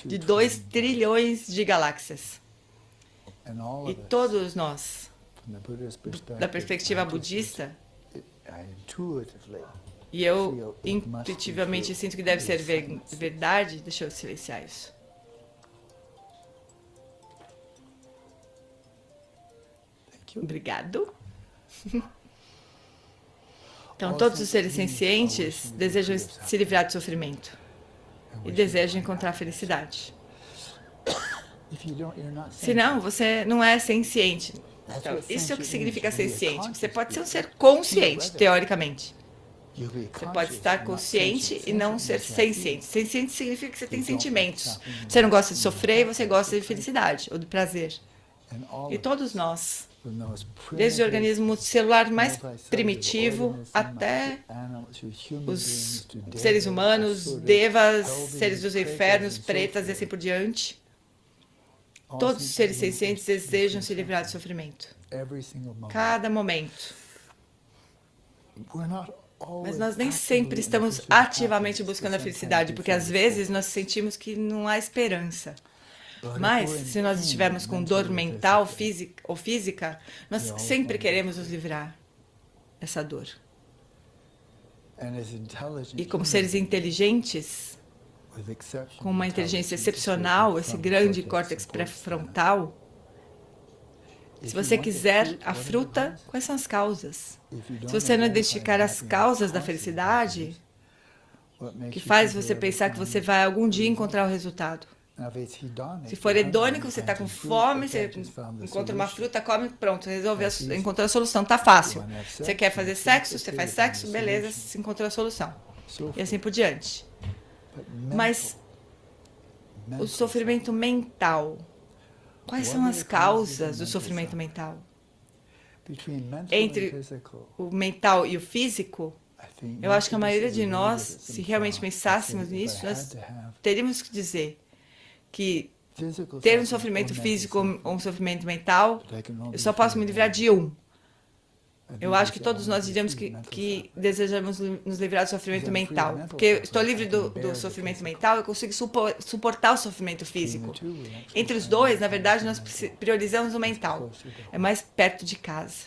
de 2 trilhões de galáxias. E todos nós, da perspectiva budista, e eu intuitivamente sinto que deve ser verdade. Deixa eu silenciar isso. Obrigado. Então, todos os seres sencientes desejam se livrar de sofrimento e desejam encontrar a felicidade. Senão, você não é senciente. Então, isso é o que significa senciente. Você pode ser um ser consciente, teoricamente. Você pode estar consciente e não ser senciente. Senciente significa que você tem sentimentos. Você não gosta de sofrer e você gosta de felicidade ou de prazer. E todos nós desde o organismo celular mais primitivo até os seres humanos, devas, seres dos infernos, pretas e assim por diante. Todos os seres sencientes desejam se livrar do sofrimento. Cada momento. Mas nós nem sempre estamos ativamente buscando a felicidade, porque às vezes nós sentimos que não há esperança. Mas, se nós estivermos com dor mental ou física, nós sempre queremos nos livrar dessa dor. E como seres inteligentes, com uma inteligência excepcional, esse grande córtex pré-frontal, se você quiser a fruta, quais são as causas? Se você não identificar as causas da felicidade, que faz você pensar que você vai algum dia encontrar o resultado. Se for hedônico, você está com fome, você encontra uma fruta, come, pronto, resolveu, encontrou a solução, está fácil. Você quer fazer sexo, você faz sexo, beleza, se encontrou a solução. E assim por diante. Mas o sofrimento mental, quais são as causas do sofrimento mental? Entre o mental e o físico, eu acho que a maioria de nós, se realmente pensássemos nisso, nós teríamos que dizer que ter um sofrimento físico ou um sofrimento mental, eu só posso me livrar de um. Eu acho que todos nós diríamos que desejamos nos livrar do sofrimento mental. Porque eu estou livre do sofrimento mental, eu consigo suportar o sofrimento físico. Entre os dois, na verdade, nós priorizamos o mental. É mais perto de casa.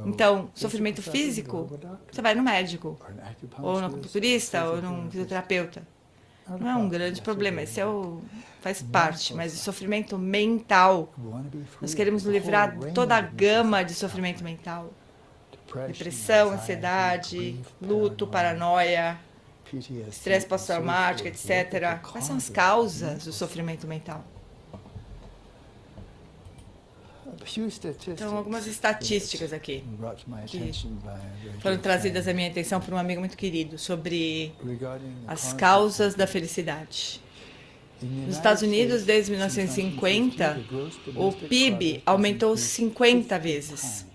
Então, sofrimento físico, você vai no médico, ou no acupunturista, ou num fisioterapeuta. Não é um grande problema, esse faz parte, mas o sofrimento mental, nós queremos livrar toda a gama de sofrimento mental. Depressão, ansiedade, luto, paranoia, estresse pós-traumático, etc. Quais são as causas do sofrimento mental? Então, algumas estatísticas aqui, que foram trazidas à minha atenção por um amigo muito querido, sobre as causas da felicidade. Nos Estados Unidos, desde 1950, o PIB aumentou 50 vezes.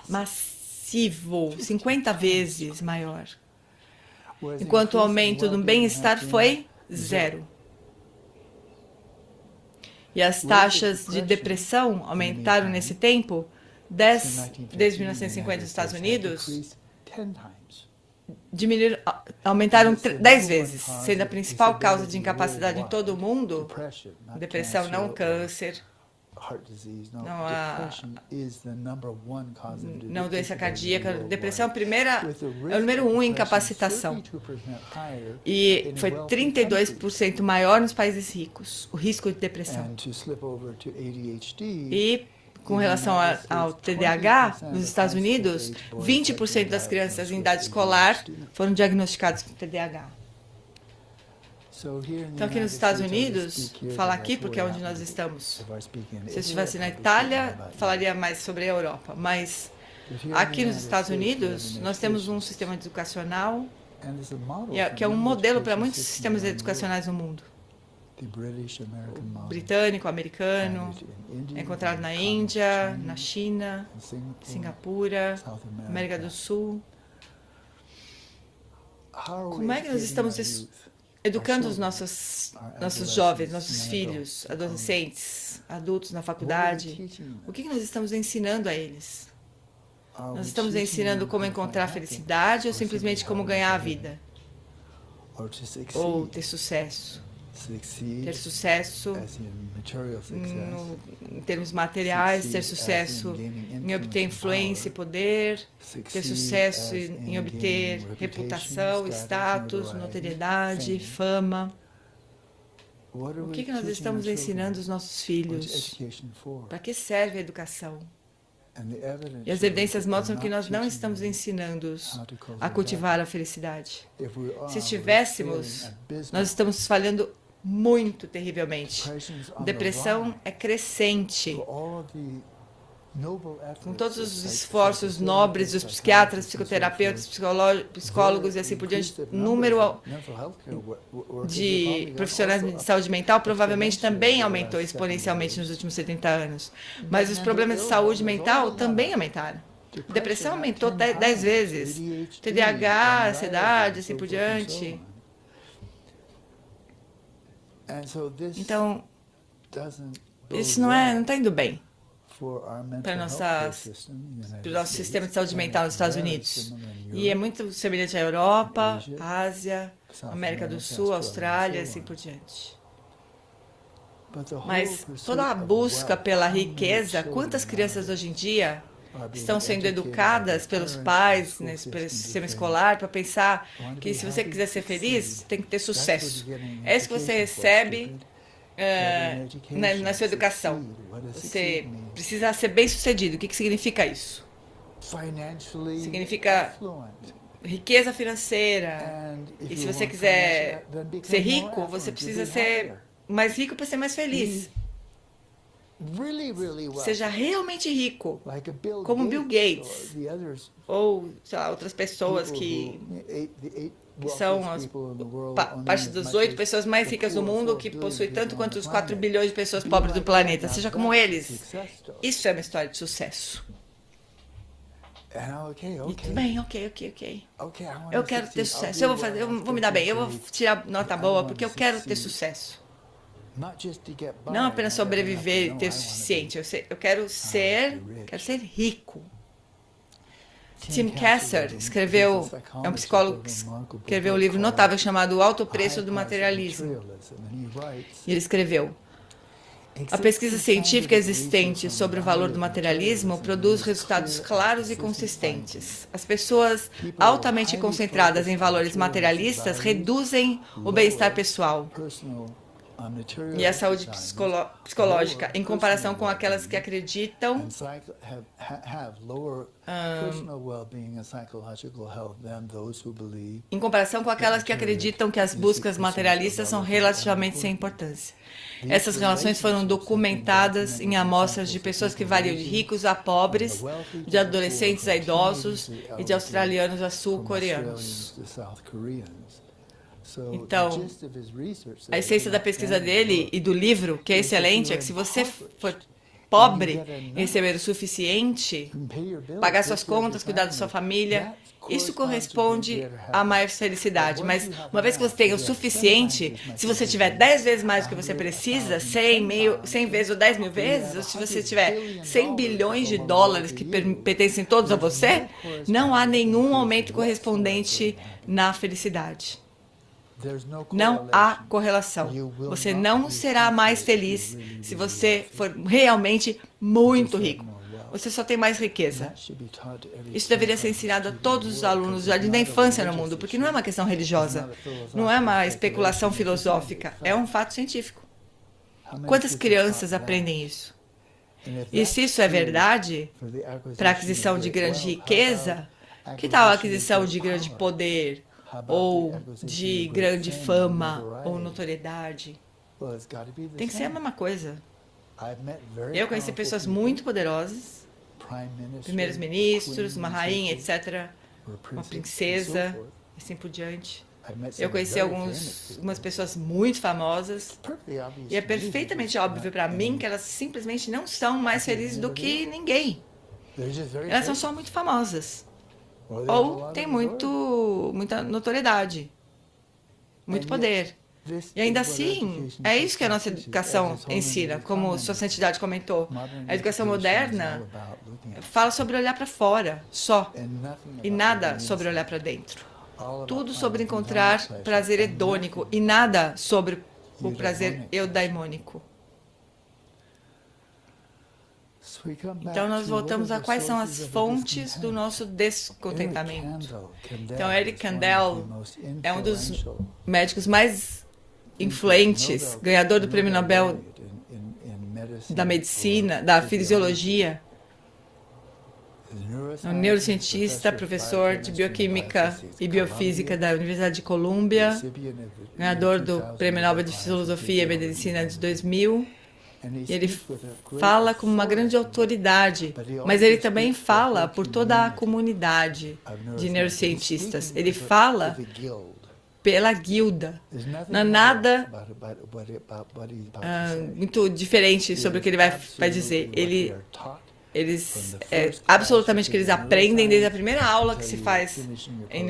Massivo, 50 vezes maior. Enquanto o aumento do bem-estar foi zero. E as taxas de depressão aumentaram nesse tempo, desde 1950 nos Estados Unidos, aumentaram 10 vezes, sendo a principal causa de incapacidade em todo o mundo, depressão, não câncer, não doença cardíaca. Depressão é o número 1 em incapacitação. E foi 32% maior nos países ricos, o risco de depressão. E com relação ao TDAH, nos Estados Unidos, 20% das crianças em idade escolar foram diagnosticadas com TDAH. Então, aqui nos Estados Unidos, vou falar aqui porque é onde nós estamos. Se eu estivesse na Itália, falaria mais sobre a Europa. Mas aqui nos Estados Unidos, nós temos um sistema educacional que é um modelo para muitos sistemas educacionais no mundo. O britânico, o americano, é encontrado na Índia, na China, Singapura, América do Sul. Como é que nós estamos educando os nossos jovens, nossos filhos, adolescentes, adultos na faculdade? O que nós estamos ensinando a eles? Nós estamos ensinando como encontrar felicidade ou simplesmente como ganhar a vida? Ou ter sucesso? Ter sucesso em termos materiais, ter sucesso em obter influência e poder, ter sucesso em obter reputação, status, notoriedade, fama. O que nós estamos ensinando os nossos filhos? Para que serve a educação? E as evidências mostram que nós não estamos ensinando-os a cultivar a felicidade. Se estivéssemos, nós estamos falhando muito terrivelmente. Depressão é crescente. com todos os esforços nobres dos psiquiatras, psicoterapeutas, psicólogos e assim por diante, o número de profissionais de saúde mental provavelmente também aumentou exponencialmente nos últimos 70 anos. Mas os problemas de saúde mental também aumentaram. A depressão aumentou 10 vezes. TDAH, ansiedade, assim por diante. Então, isso não está indo bem para o nosso sistema de saúde mental nos Estados Unidos. E é muito semelhante à Europa, Ásia, América do Sul, Austrália, e assim por diante. Mas toda a busca pela riqueza, quantas crianças hoje em dia estão sendo educadas pelos pais, né, pelo sistema escolar, para pensar que se você quiser ser feliz, tem que ter sucesso. É isso que você recebe na sua educação. Você precisa ser bem-sucedido. O que significa isso? Significa riqueza financeira. E se você quiser ser rico, você precisa ser mais rico para ser mais feliz. Seja realmente rico, como Bill Gates, ou sei lá, outras pessoas que são parte das 8 pessoas mais ricas do mundo, que possuem tanto quanto os 4 bilhões de pessoas pobres do planeta. Seja como eles. Isso é uma história de sucesso. E tudo bem, ok. Eu quero ter sucesso. Eu vou me dar bem. Eu vou tirar nota boa porque eu quero ter sucesso. Não apenas sobreviver e ter o suficiente. Eu quero ser rico. Tim Kasser é um psicólogo que escreveu um livro notável chamado O Alto Preço do Materialismo. E ele escreveu: a pesquisa científica existente sobre o valor do materialismo produz resultados claros e consistentes. As pessoas altamente concentradas em valores materialistas reduzem o bem-estar pessoal e a saúde psicológica, em comparação com aquelas que acreditam que as buscas materialistas são relativamente sem importância. Essas relações foram documentadas em amostras de pessoas que variam de ricos a pobres, de adolescentes a idosos e de australianos a sul-coreanos. Então, a essência da pesquisa dele e do livro, que é excelente, é que se você for pobre e receber o suficiente, pagar suas contas, cuidar da sua família, isso corresponde a maior felicidade. Mas uma vez que você tenha o suficiente, se você tiver 10 vezes mais do que você precisa, 100 vezes ou 10 mil vezes, ou se você tiver 100 bilhões de dólares que pertencem todos a você, não há nenhum aumento correspondente na felicidade. Não há correlação. Você não será mais feliz se você for realmente muito rico. Você só tem mais riqueza. Isso deveria ser ensinado a todos os alunos já da infância no mundo, porque não é uma questão religiosa, não é uma especulação filosófica, é um fato científico. Quantas crianças aprendem isso? E se isso é verdade, para a aquisição de grande riqueza, que tal a aquisição de grande poder? Ou de grande fama ou notoriedade. Tem que ser a mesma coisa. Eu conheci pessoas muito poderosas, primeiros ministros, uma rainha, etc., uma princesa, e assim por diante. Eu conheci algumas pessoas muito famosas e é perfeitamente óbvio para mim que elas simplesmente não são mais felizes do que ninguém. Elas são só muito famosas. Ou tem muita notoriedade, muito poder. E ainda assim, é isso que a nossa educação ensina, como Sua Santidade comentou. A educação moderna fala sobre olhar para fora, só, e nada sobre olhar para dentro. Tudo sobre encontrar prazer hedônico e nada sobre o prazer eudaimônico. Então, nós voltamos a quais são as fontes do nosso descontentamento. Então, Eric Kandel é um dos médicos mais influentes, ganhador do Prêmio Nobel da Medicina, da Fisiologia, um neurocientista, professor de Bioquímica e Biofísica da Universidade de Colômbia, ganhador do Prêmio Nobel de Filosofia e Medicina de 2000. Ele fala com uma grande autoridade, mas ele também fala por toda a comunidade de neurocientistas. Ele fala pela guilda. Não há nada muito diferente sobre o que ele vai dizer. Absolutamente que eles aprendem desde a primeira aula que se faz em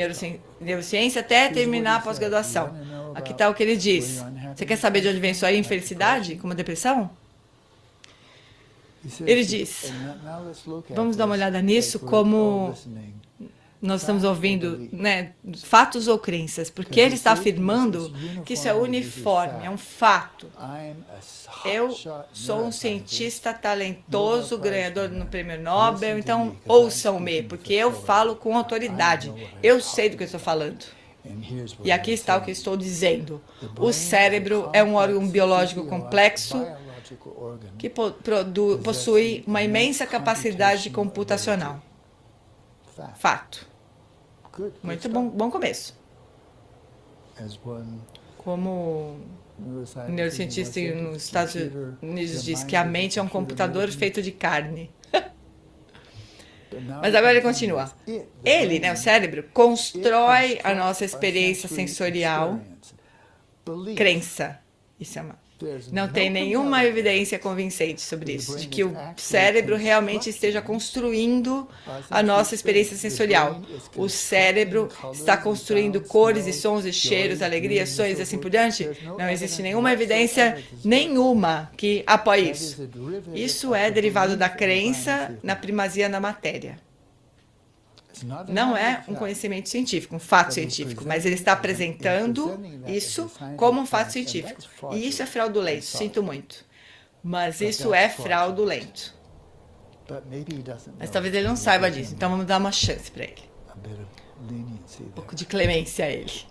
neurociência até terminar a pós-graduação. Aqui está o que ele diz. Você quer saber de onde vem sua infelicidade, como a depressão? Ele diz, vamos dar uma olhada nisso como nós estamos ouvindo, né, fatos ou crenças, porque ele está afirmando que isso é uniforme, é um fato. Eu sou um cientista talentoso, ganhador no prêmio Nobel, então ouçam-me, porque eu falo com autoridade. Eu sei do que eu estou falando. E aqui está o que estou dizendo. O cérebro é um órgão biológico complexo que possui uma imensa capacidade computacional. Fato. Muito bom começo. Como um neurocientista nos Estados Unidos diz que a mente é um computador feito de carne. Mas agora ele continua. Ele, né, o cérebro, constrói a nossa experiência sensorial, crença. Isso é uma... Não tem nenhuma evidência convincente sobre isso, de que o cérebro realmente esteja construindo a nossa experiência sensorial. O cérebro está construindo cores e sons e cheiros, alegrias, sonhos e assim por diante. Não existe nenhuma evidência nenhuma que apoie isso. Isso é derivado da crença na primazia da matéria. Não é um conhecimento científico, um fato científico, mas ele está apresentando isso como um fato científico. E isso é fraudulento, sinto muito. Mas isso é fraudulento. Mas talvez ele não saiba disso, então vamos dar uma chance para ele. Um pouco de clemência a ele.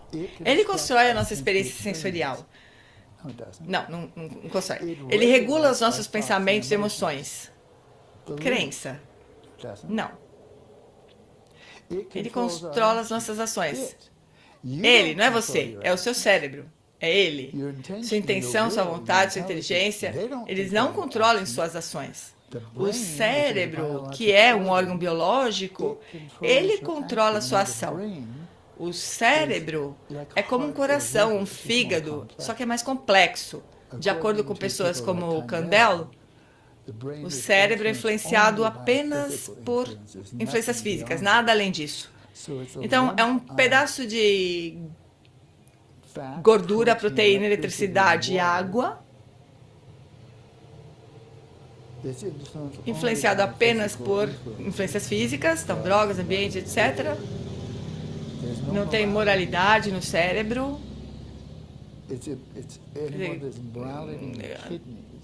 Ele constrói a nossa experiência sensorial. Não constrói. Ele regula os nossos pensamentos e emoções. Crença. Não. Ele controla as nossas ações. Ele, não é você, é o seu cérebro. É ele. Sua intenção, sua vontade, sua inteligência, eles não controlam suas ações. O cérebro, que é um órgão biológico, ele controla a sua ação. O cérebro é como um coração, um fígado, só que é mais complexo. De acordo com pessoas como o Kandel, o cérebro é influenciado apenas por influências físicas, nada além disso. Então, é um pedaço de gordura, proteína, eletricidade e água, influenciado apenas por influências físicas, então drogas, ambiente, etc. Não tem moralidade no cérebro.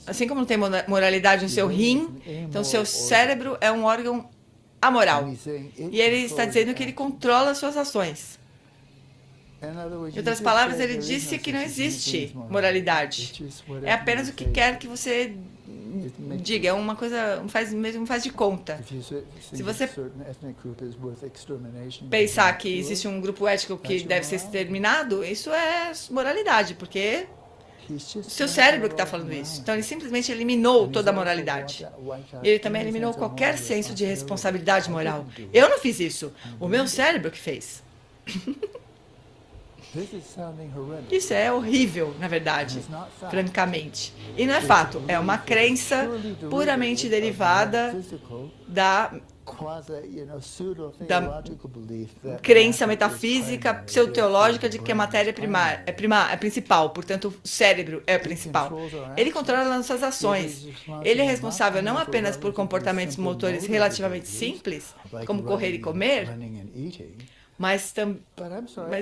Assim como não tem moralidade no seu rim, então seu cérebro é um órgão amoral. E ele está dizendo que ele controla as suas ações. Em outras palavras, ele disse que não existe moralidade. É apenas o que quer que você diga, é uma coisa, mesmo faz de conta. Se você pensar que existe um grupo ético que deve ser exterminado, isso é moralidade, porque o seu cérebro que está falando isso. Então, ele simplesmente eliminou toda a moralidade. Ele também eliminou qualquer senso de responsabilidade moral. Eu não fiz isso. O meu cérebro que fez. Isso é horrível, na verdade, francamente. E não é fato, é uma crença puramente derivada da crença metafísica, pseudo-teológica de que a matéria é principal, portanto o cérebro é o principal. Ele controla as nossas ações. Ele é responsável não apenas por comportamentos motores relativamente simples, como correr e comer, mas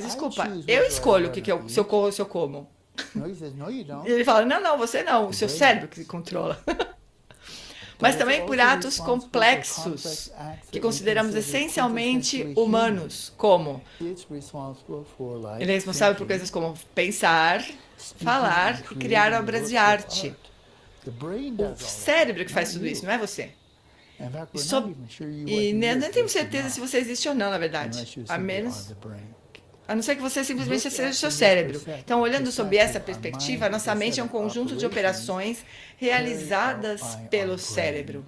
desculpa, eu escolho se eu corro ou se eu como. E ele fala, não, você não, o seu cérebro que controla. Mas também por atos complexos, que consideramos essencialmente humanos, como ele é responsável por coisas como pensar, falar e criar obras de arte. O cérebro que faz tudo isso, não é você. E nem temos certeza se você existe ou não, na verdade. A menos A não ser que você simplesmente seja o seu cérebro. Então, olhando sob essa perspectiva, a nossa mente é um conjunto de operações realizadas pelo cérebro.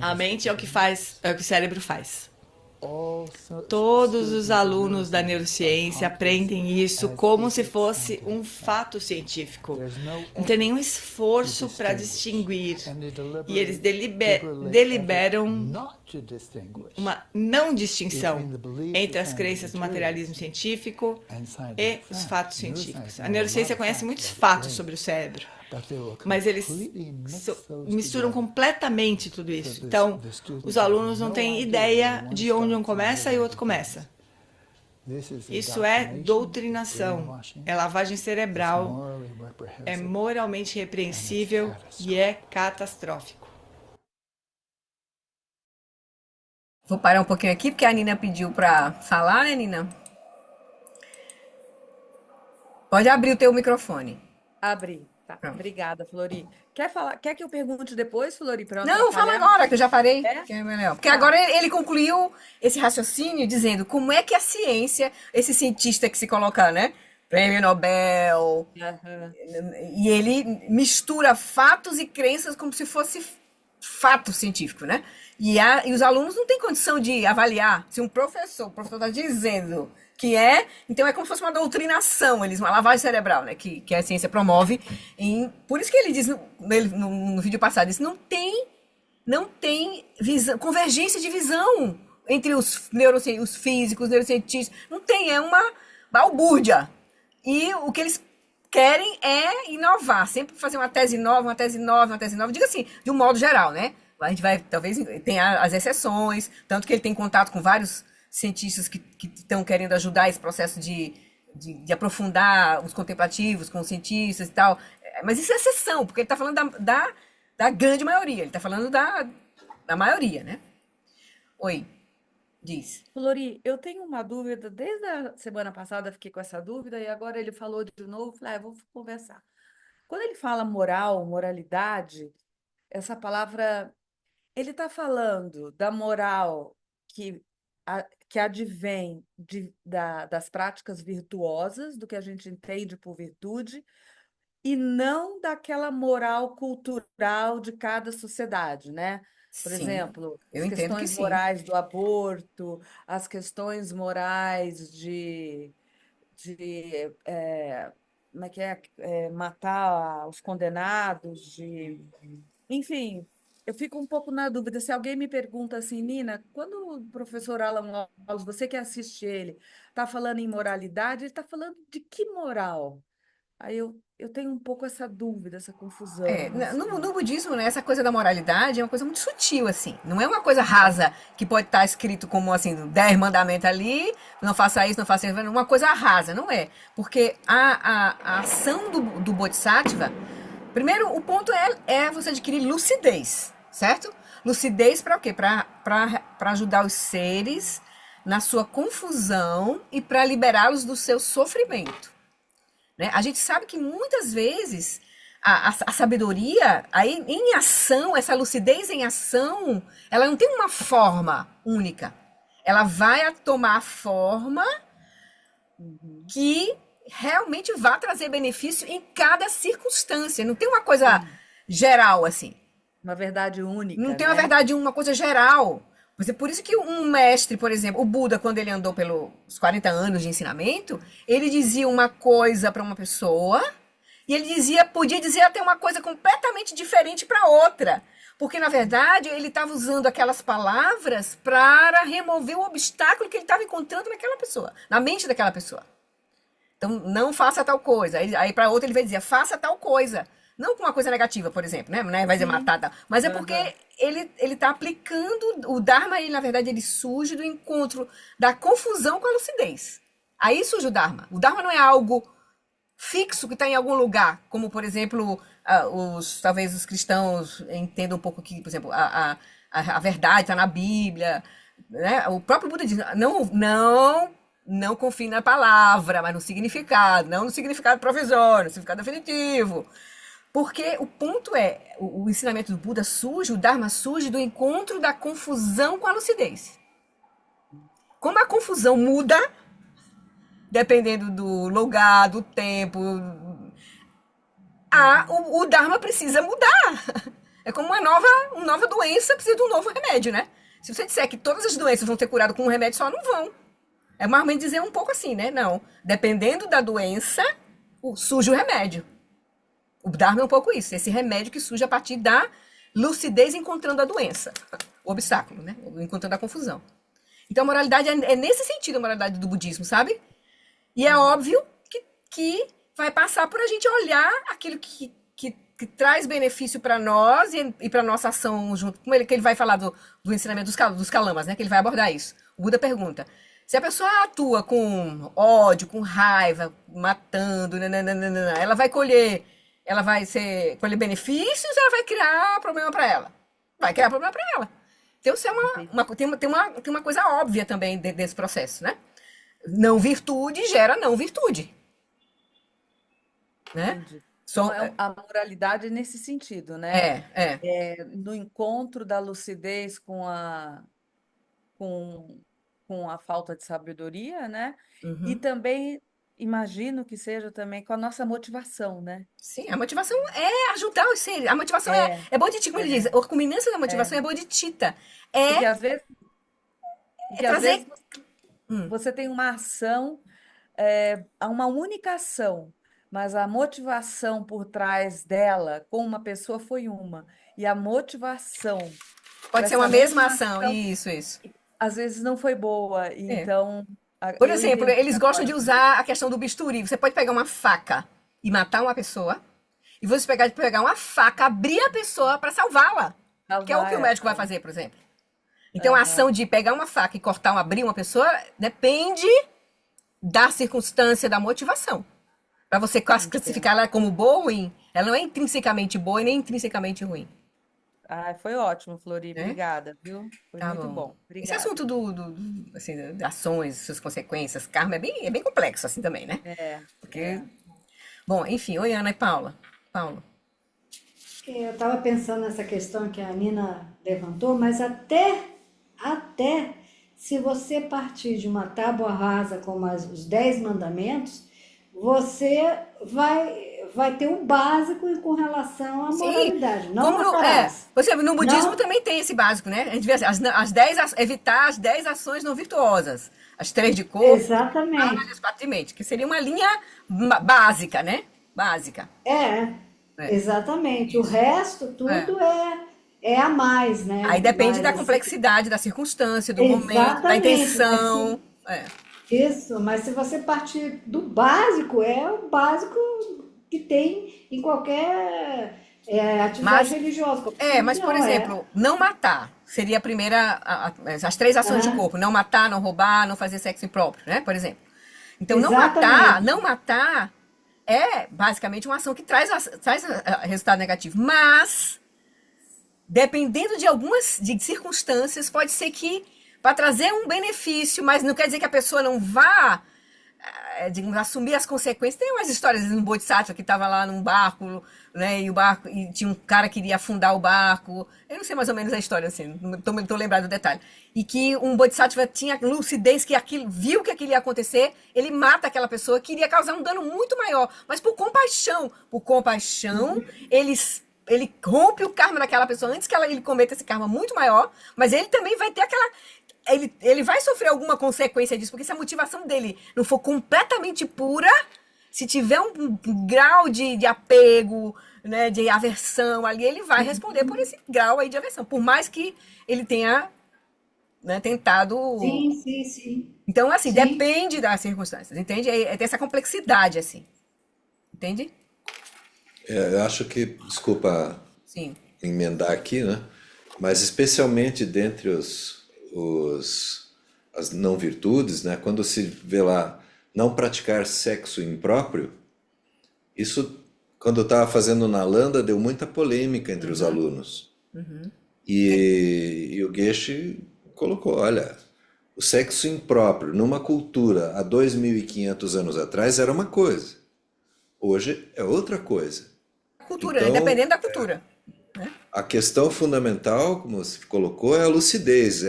A mente é o que faz, é o que o cérebro faz. Todos os alunos da neurociência aprendem isso como se fosse um fato científico. Não tem nenhum esforço para distinguir. E eles deliberam uma não distinção entre as crenças do materialismo científico e os fatos científicos. A neurociência conhece muitos fatos sobre o cérebro, mas eles misturam completamente tudo isso. Então, os alunos não têm ideia de onde um começa e o outro começa. Isso é doutrinação, é lavagem cerebral, é moralmente repreensível e é catastrófico. Vou parar um pouquinho aqui, porque a Nina pediu para falar, né, Nina? Pode abrir o teu microfone. Abri. Tá. Pronto. Obrigada, Flori. Quer que eu pergunte depois, Flori, para Não, fala agora, que eu já parei. É? Que é melhor. Porque agora ele concluiu esse raciocínio dizendo como é que a ciência, esse cientista que se coloca, né? Prêmio Nobel, e ele mistura fatos e crenças como se fosse fato científico, né? E os alunos não têm condição de avaliar se o professor está dizendo que então é como se fosse uma doutrinação, uma lavagem cerebral, né? Que a ciência promove. Por isso que ele diz no vídeo passado, isso não tem visão, convergência de visão entre os físicos, os neurocientistas. Não tem, é uma balbúrdia. E o que eles querem é inovar, sempre fazer uma tese nova, diga assim, de um modo geral, né? A gente vai, talvez, tenha as exceções, tanto que ele tem contato com vários cientistas que estão querendo ajudar esse processo de aprofundar os contemplativos com os cientistas e tal. Mas isso é exceção, porque ele está falando da grande maioria, ele está falando da maioria, né? Oi, diz. Flori, eu tenho uma dúvida, desde a semana passada fiquei com essa dúvida e agora ele falou de novo, falei, vou conversar. Quando ele fala moral, moralidade, essa palavra, ele está falando da moral que advém das práticas virtuosas, do que a gente entende por virtude, e não daquela moral cultural de cada sociedade, né? Por Sim, exemplo, eu as entendo que questões sim. morais do aborto, as questões morais como é que matar os condenados, enfim, eu fico um pouco na dúvida. Se alguém me pergunta assim, Nina, quando o professor Alan Wallace, você que assiste ele, está falando em moralidade, ele está falando de que moral? Aí eu tenho um pouco essa dúvida, essa confusão. No budismo, né, essa coisa da moralidade é uma coisa muito sutil, assim. Não é uma coisa rasa que pode estar escrito como, assim, 10 mandamentos ali, não faça isso, não faça isso, uma coisa rasa, não é. Porque a ação do Bodhisattva, primeiro, o ponto é você adquirir lucidez, certo? Lucidez para o quê? Para ajudar os seres na sua confusão e para liberá-los do seu sofrimento. Né? A gente sabe que muitas vezes a sabedoria, aí em ação, essa lucidez em ação, ela não tem uma forma única. Ela vai tomar a forma que realmente vai trazer benefício em cada circunstância. Não tem uma coisa geral assim. Uma verdade única. Não tem uma verdade, uma coisa geral. Por isso que um mestre, por exemplo, o Buda, quando ele andou pelos 40 anos de ensinamento, ele dizia uma coisa para uma pessoa e ele podia dizer até uma coisa completamente diferente para outra. Porque, na verdade, ele estava usando aquelas palavras para remover o obstáculo que ele estava encontrando naquela pessoa, na mente daquela pessoa. Então, não faça tal coisa. Aí para outra ele vai dizer, faça tal coisa. Não com uma coisa negativa, por exemplo, né? Vai dizer matar, tal. Mas é porque ele está aplicando o Dharma, na verdade, ele surge do encontro da confusão com a lucidez. Aí surge o Dharma. O Dharma não é algo fixo que está em algum lugar, como, por exemplo, talvez os cristãos entendam um pouco que, por exemplo, a verdade está na Bíblia. Né? O próprio Buda diz, não confie na palavra, mas no significado, não no significado provisório, no significado definitivo. Porque o ponto é, o ensinamento do Buda surge, o Dharma surge do encontro da confusão com a lucidez. como a confusão muda, dependendo do lugar, do tempo, o Dharma precisa mudar. É como uma nova doença precisa de um novo remédio, né? Se você disser que todas as doenças vão ser curadas com um remédio só, não vão. É mais ou menos dizer um pouco assim, né? Não. Dependendo da doença, surge o remédio. O Dharma é um pouco isso. Esse remédio que surge a partir da lucidez encontrando a doença. O obstáculo, né? Encontrando a confusão. Então, a moralidade é nesse sentido a moralidade do budismo, sabe? E é óbvio que vai passar por a gente olhar aquilo que traz benefício para nós e para nossa ação junto com ele, que ele vai falar do ensinamento dos kalamas, né? Que ele vai abordar isso. O Buda pergunta, se a pessoa atua com ódio, com raiva, matando, nananana, ela vai colher benefícios ou ela vai criar problema para ela? Vai criar problema para ela. Então, isso tem uma coisa óbvia também desse processo, né? Não virtude gera não virtude. Né? Entendi. Então, a moralidade é nesse sentido, né? No encontro da lucidez com a falta de sabedoria, né? E também imagino que seja também com a nossa motivação, né? Sim, a motivação é ajudar os seres. A motivação é bodhicitta, como ele diz. A culminância da motivação é bodhicitta. Porque às vezes trazer... você tem uma ação, uma única ação, mas a motivação por trás dela com uma pessoa foi uma. E a motivação pode ser uma mesma ação. Isso. Às vezes não foi boa. Então, por exemplo, eles gostam de usar a questão do bisturi. Você pode pegar uma faca e matar uma pessoa, e você pegar uma faca, abrir a pessoa para salvá-la. Que é o que o médico vai fazer, por exemplo. Então, a ação de pegar uma faca e abrir uma pessoa, depende da circunstância, da motivação. Para você classificar ela como boa ou ruim. Ela não é intrinsecamente boa e nem intrinsecamente ruim. Foi ótimo, Flori. Obrigada, viu? Foi muito bom. Esse assunto assim, de ações, suas consequências, karma, é bem complexo assim também, né? Porque... Bom, enfim. Oi, Ana e Paula. Paulo. Eu estava pensando nessa questão que a Nina levantou, mas até se você partir de uma tábua rasa como os 10 mandamentos, você vai ter um básico com relação à moralidade. Por exemplo, no budismo também tem esse básico, né? A gente vê assim, evitar as 10 ações não virtuosas. As 3 de corpo, exatamente. As 4 de mente, que seria uma linha básica, né? Básica. Exatamente. O resto, tudo é a mais, né? Aí depende da complexidade, da circunstância, do momento, da intenção. Isso, mas se você partir do básico, é o básico que tem em qualquer atividade religiosa. Mas por exemplo, não matar seria a primeira, as 3 ações de corpo. Não matar, não roubar, não fazer sexo impróprio, né? Por exemplo. Então, não matar é basicamente uma ação que traz resultado negativo. Mas, dependendo de circunstâncias, pode ser que para trazer um benefício, mas não quer dizer que a pessoa não vá, digamos, assumir as consequências. Tem umas histórias de um bodhisattva que estava lá num barco, né, e tinha um cara que iria afundar o barco. Eu não sei mais ou menos a história, assim, não estou lembrado do detalhe. E que um bodhisattva tinha lucidez, viu que aquilo ia acontecer, ele mata aquela pessoa, que iria causar um dano muito maior. Mas por compaixão, ele rompe o karma daquela pessoa antes que ele cometa esse karma muito maior, mas ele também vai ter aquela... Ele vai sofrer alguma consequência disso, porque se a motivação dele não for completamente pura, se tiver um grau de apego, né, de aversão ali, ele vai responder por esse grau aí de aversão, por mais que ele tenha, né, tentado... Sim. Então, assim, depende das circunstâncias, entende? Tem essa complexidade, assim. Entende? Eu acho que, desculpa emendar aqui, né? Mas especialmente dentre as não virtudes, né? Quando se vê lá não praticar sexo impróprio, isso, quando eu estava fazendo Nalanda, deu muita polêmica entre os alunos. E o Geshe colocou, olha, o sexo impróprio numa cultura há 2.500 anos atrás era uma coisa, hoje é outra coisa. Cultura, então, dependendo da cultura. A questão fundamental, como você colocou, é a lucidez,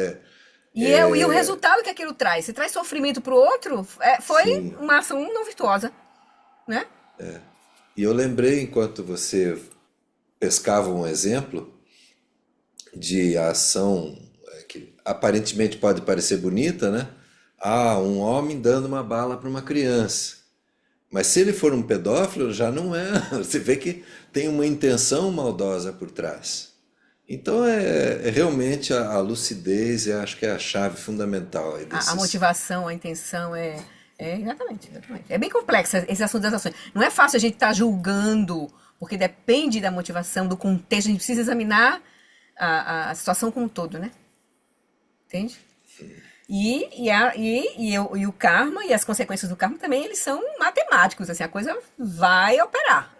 E o resultado que aquilo traz? Se traz sofrimento para o outro, foi Sim. uma ação não virtuosa, né? E eu lembrei, enquanto você pescava um exemplo de ação que aparentemente pode parecer bonita, né? Ah, um homem dando uma bala para uma criança. Mas se ele for um pedófilo, já não é. Você vê que tem uma intenção maldosa por trás. Então é realmente a lucidez, eu acho que é a chave fundamental aí A desses. motivação, a intenção exatamente, exatamente. É bem complexo esse assunto das ações. Não é fácil a gente estar julgando, porque depende da motivação, do contexto. A gente precisa examinar a situação como um todo, né? Entende? E o karma e as consequências do karma também, eles são matemáticos, assim, a coisa vai operar.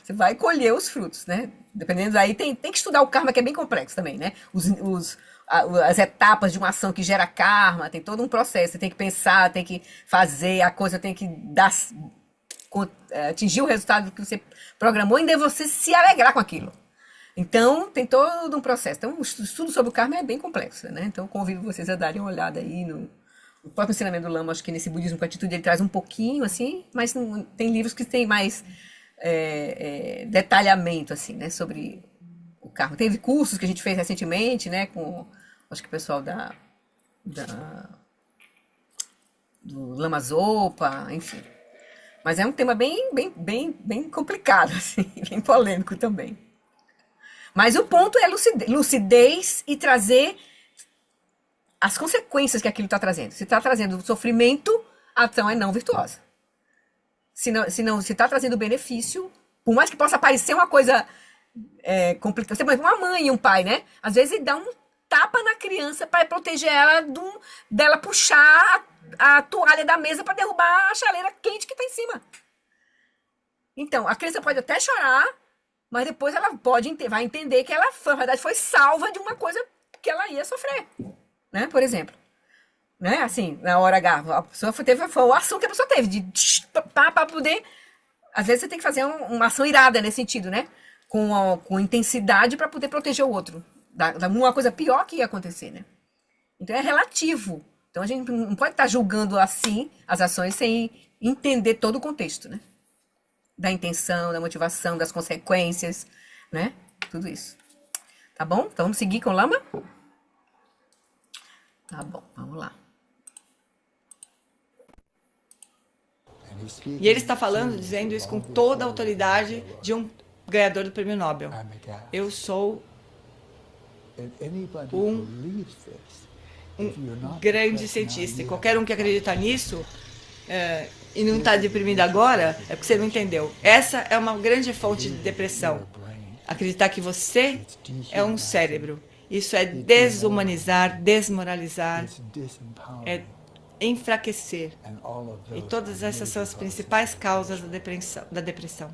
Você vai colher os frutos, né? Dependendo daí, tem que estudar o karma, que é bem complexo também, né? As etapas de uma ação que gera karma, tem todo um processo, você tem que pensar, tem que fazer, a coisa tem que atingir o resultado que você programou e ainda você se alegrar com aquilo. Então, tem todo um processo. Então, o estudo sobre o karma é bem complexo, né? Então, convido vocês a darem uma olhada aí no próprio ensinamento do Lama. Acho que nesse Budismo com Atitude ele traz um pouquinho, assim, mas tem livros que têm mais detalhamento, assim, né? Sobre o karma. Teve cursos que a gente fez recentemente, né? Com, acho que o pessoal do Lama Zopa, enfim. Mas é um tema bem complicado, assim, bem polêmico também. Mas o ponto é lucidez e trazer as consequências que aquilo está trazendo. Se está trazendo sofrimento, a ação é não virtuosa. Se está trazendo benefício, por mais que possa parecer uma coisa complicada. Por exemplo, uma mãe e um pai, né? Às vezes ele dá um tapa na criança para proteger ela dela puxar a toalha da mesa para derrubar a chaleira quente que está em cima. Então, a criança pode até chorar, mas depois ela vai entender que ela, na verdade, foi salva de uma coisa que ela ia sofrer, né? Por exemplo, né? Assim, na hora H, a pessoa foi a ação que a pessoa teve para poder. Às vezes você tem que fazer uma ação irada nesse sentido, né? Com intensidade para poder proteger o outro da uma coisa pior que ia acontecer, né? Então é relativo. Então a gente não pode estar julgando assim as ações sem entender todo o contexto, né? Da intenção, da motivação, das consequências, né? Tudo isso. Tá bom? Então vamos seguir com o Lama? Tá bom, vamos lá. E ele está falando, dizendo isso com toda a autoridade de um ganhador do Prêmio Nobel. Eu sou um grande cientista. E qualquer um que acredita nisso e não está deprimido agora, é porque você não entendeu. Essa é uma grande fonte de depressão. Acreditar que você é um cérebro. Isso é desumanizar, desmoralizar, é enfraquecer. E todas essas são as principais causas da depressão.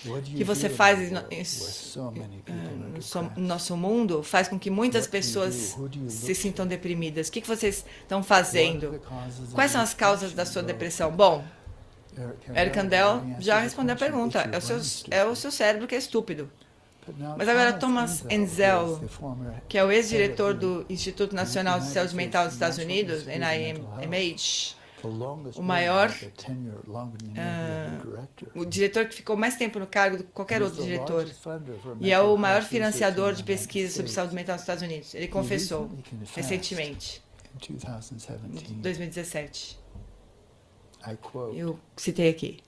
O que você faz no nosso mundo faz com que muitas pessoas se sintam deprimidas. O que vocês estão fazendo? Quais são as causas da sua depressão? Bom, Eric Kandel já respondeu a pergunta. É o seu cérebro que é estúpido. Mas agora Thomas Enzel, que é o ex-diretor do Instituto Nacional de Saúde Mental dos Estados Unidos, NIMH, o diretor que ficou mais tempo no cargo do que qualquer outro diretor, e é o maior financiador de pesquisa sobre saúde mental dos Estados Unidos. Ele confessou recentemente, em 2017. Eu citei aqui.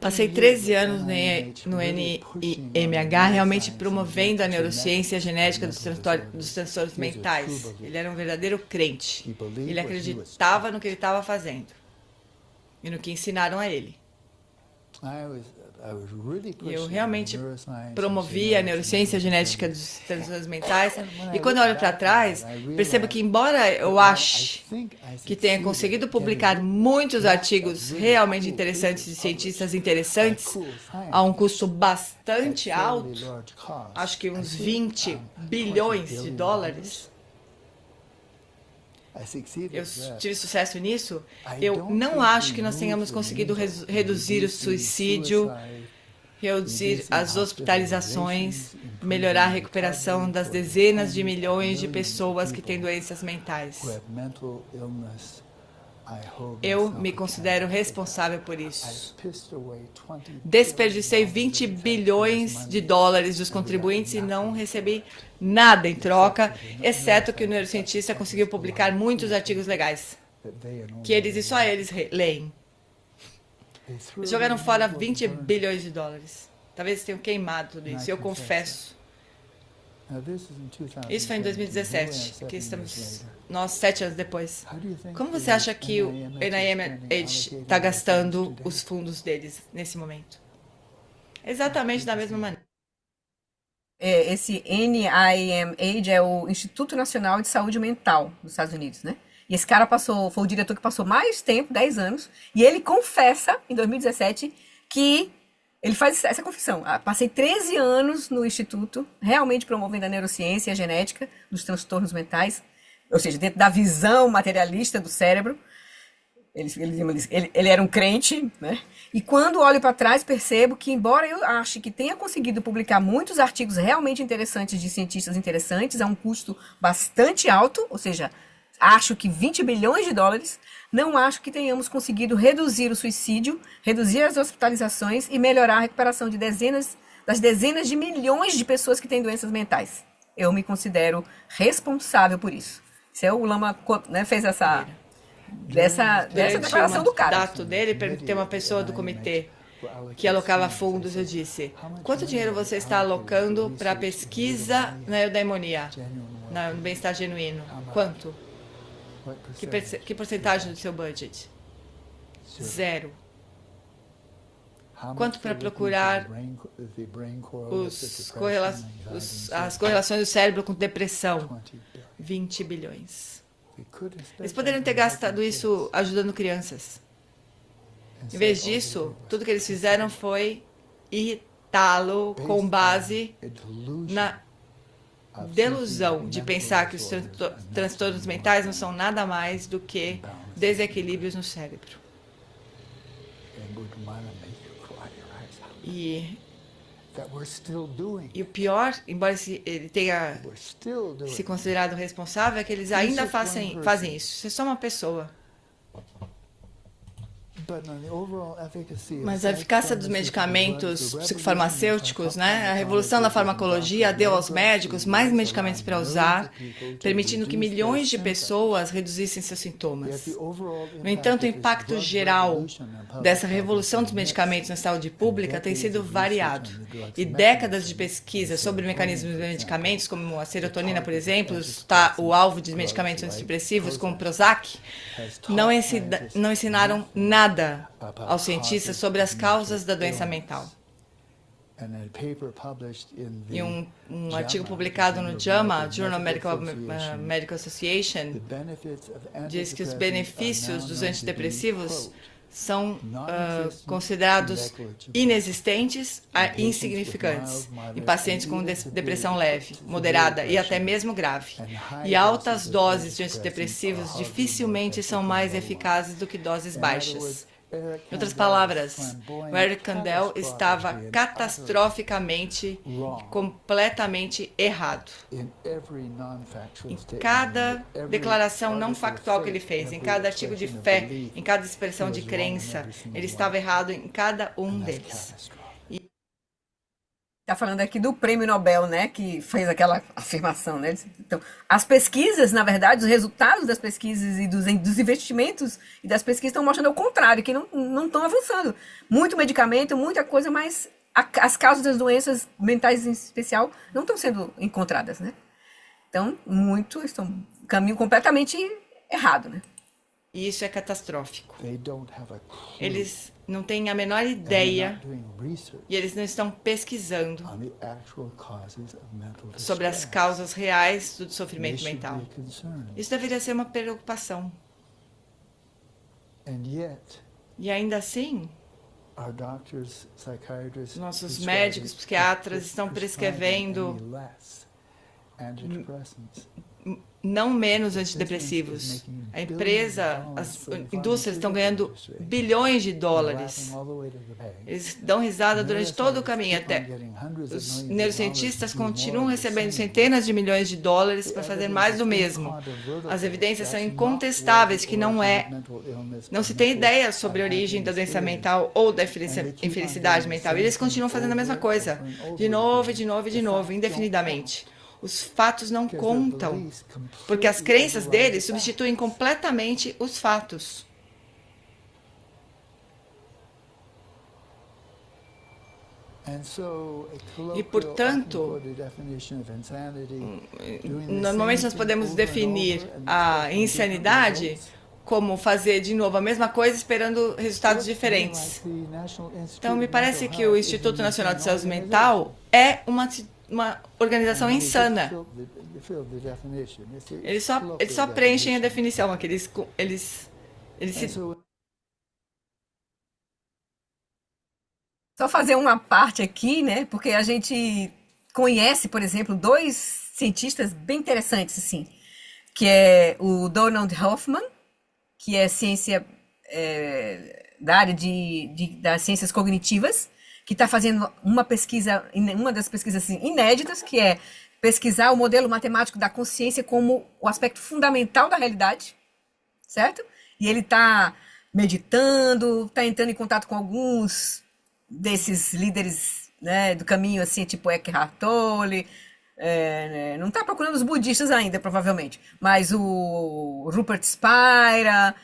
Passei 13 anos no NIMH realmente promovendo a neurociência e a genética dos transtornos mentais. Ele era um verdadeiro crente. Ele acreditava no que ele estava fazendo e no que ensinaram a ele. E eu realmente promovi a neurociência e a genética dos transtornos mentais. E quando eu olho para trás, percebo que, embora eu ache que tenha conseguido publicar muitos artigos realmente interessantes de cientistas interessantes, a um custo bastante alto, acho que uns 20 bilhões de dólares, eu tive sucesso nisso, eu não acho que nós tenhamos conseguido reduzir o suicídio reduzir as hospitalizações, melhorar a recuperação das dezenas de milhões de pessoas que têm doenças mentais. Eu me considero responsável por isso. Desperdicei 20 bilhões de dólares dos contribuintes e não recebi nada em troca, exceto que o neurocientista conseguiu publicar muitos artigos legais, que eles e só eles leem. Eles jogaram fora 20 bilhões de dólares. Talvez tenham queimado tudo isso, eu confesso. Isso foi em 2017, que estamos nós 7 anos depois. Como você acha que o NIMH está gastando os fundos deles nesse momento? Exatamente da mesma maneira. Esse NIMH é o Instituto Nacional de Saúde Mental dos Estados Unidos, né? E esse cara foi o diretor que passou mais tempo, 10 anos, e ele confessa, em 2017, que ele faz essa confissão. Passei 13 anos no Instituto, realmente promovendo a neurociência e a genética dos transtornos mentais, ou seja, dentro da visão materialista do cérebro. Ele era um crente, né? E quando olho para trás, percebo que, embora eu ache que tenha conseguido publicar muitos artigos realmente interessantes de cientistas interessantes a um custo bastante alto, ou seja, acho que 20 bilhões de dólares, não acho que tenhamos conseguido reduzir o suicídio, reduzir as hospitalizações e melhorar a recuperação das dezenas de milhões de pessoas que têm doenças mentais. Eu me considero responsável por isso. O Lama, né, fez dessa declaração do cara. Durante o mandato dele, tem uma pessoa do comitê que alocava fundos, eu disse: quanto dinheiro você está alocando para a pesquisa na eudaimonia, no bem-estar genuíno? Quanto? Que porcentagem do seu budget? 0. Quanto para procurar as correlações do cérebro com depressão? 20 bilhões. Eles poderiam ter gastado isso ajudando crianças. Em vez disso, tudo que eles fizeram foi irritá-lo com base na delusão de pensar que os transtornos mentais não são nada mais do que desequilíbrios no cérebro. E o pior, embora ele tenha se considerado responsável, é que eles ainda fazem isso. Você é só uma pessoa. Mas a eficácia dos medicamentos psicofarmacêuticos, né? A revolução da farmacologia deu aos médicos mais medicamentos para usar, permitindo que milhões de pessoas reduzissem seus sintomas. No entanto, o impacto geral dessa revolução dos medicamentos na saúde pública tem sido variado. E décadas de pesquisa sobre mecanismos de medicamentos, como a serotonina, por exemplo, o alvo de medicamentos antidepressivos, como o Prozac, não ensinaram nada aos cientistas sobre as causas da doença mental. E um artigo publicado no JAMA, Journal of Medical Association, diz que os benefícios dos antidepressivos são considerados inexistentes a insignificantes em pacientes com depressão leve, moderada e até mesmo grave. E altas doses de antidepressivos dificilmente são mais eficazes do que doses baixas. Em outras palavras, o Eric Kandel estava catastroficamente, completamente errado. Em cada declaração não factual que ele fez, em cada artigo de fé, em cada expressão de crença, ele estava errado em cada um deles. Está falando aqui do Prêmio Nobel, né, que fez aquela afirmação, né? Então, as pesquisas, na verdade, os resultados das pesquisas e dos investimentos e das pesquisas estão mostrando o contrário, que não estão avançando. Muito medicamento, muita coisa, mas as causas das doenças mentais em especial não estão sendo encontradas, né? Então, estão um caminho completamente errado, né? E isso é catastrófico. Eles não têm a menor ideia e eles não estão pesquisando sobre as causas reais do sofrimento mental. Isso deveria ser uma preocupação. E ainda assim, nossos médicos, psiquiatras estão prescrevendo não menos antidepressivos. A empresa, as indústrias estão ganhando bilhões de dólares. Eles dão risada durante todo o caminho, até os neurocientistas continuam recebendo centenas de milhões de dólares para fazer mais do mesmo. As evidências são incontestáveis que não se tem ideia sobre a origem da doença mental ou da infelicidade mental. E eles continuam fazendo a mesma coisa, de novo, e de novo, e de novo, indefinidamente. Os fatos não contam, porque as crenças deles substituem completamente os fatos. E, portanto, normalmente nós podemos definir a insanidade como fazer de novo a mesma coisa esperando resultados diferentes. Então, me parece que o Instituto Nacional de Saúde Mental é uma organização insana. Eles só preenchem a definição, eles se... Só fazer uma parte aqui, né? Porque a gente conhece, por exemplo, dois cientistas bem interessantes, assim, que é o Donald Hoffman, que é ciência da área das ciências cognitivas, que está fazendo uma das pesquisas assim, inéditas, que é pesquisar o modelo matemático da consciência como o aspecto fundamental da realidade, certo? E ele está meditando, está entrando em contato com alguns desses líderes, né, do caminho, assim, tipo Eckhart Tolle, não está procurando os budistas ainda, provavelmente, mas o Rupert Spira,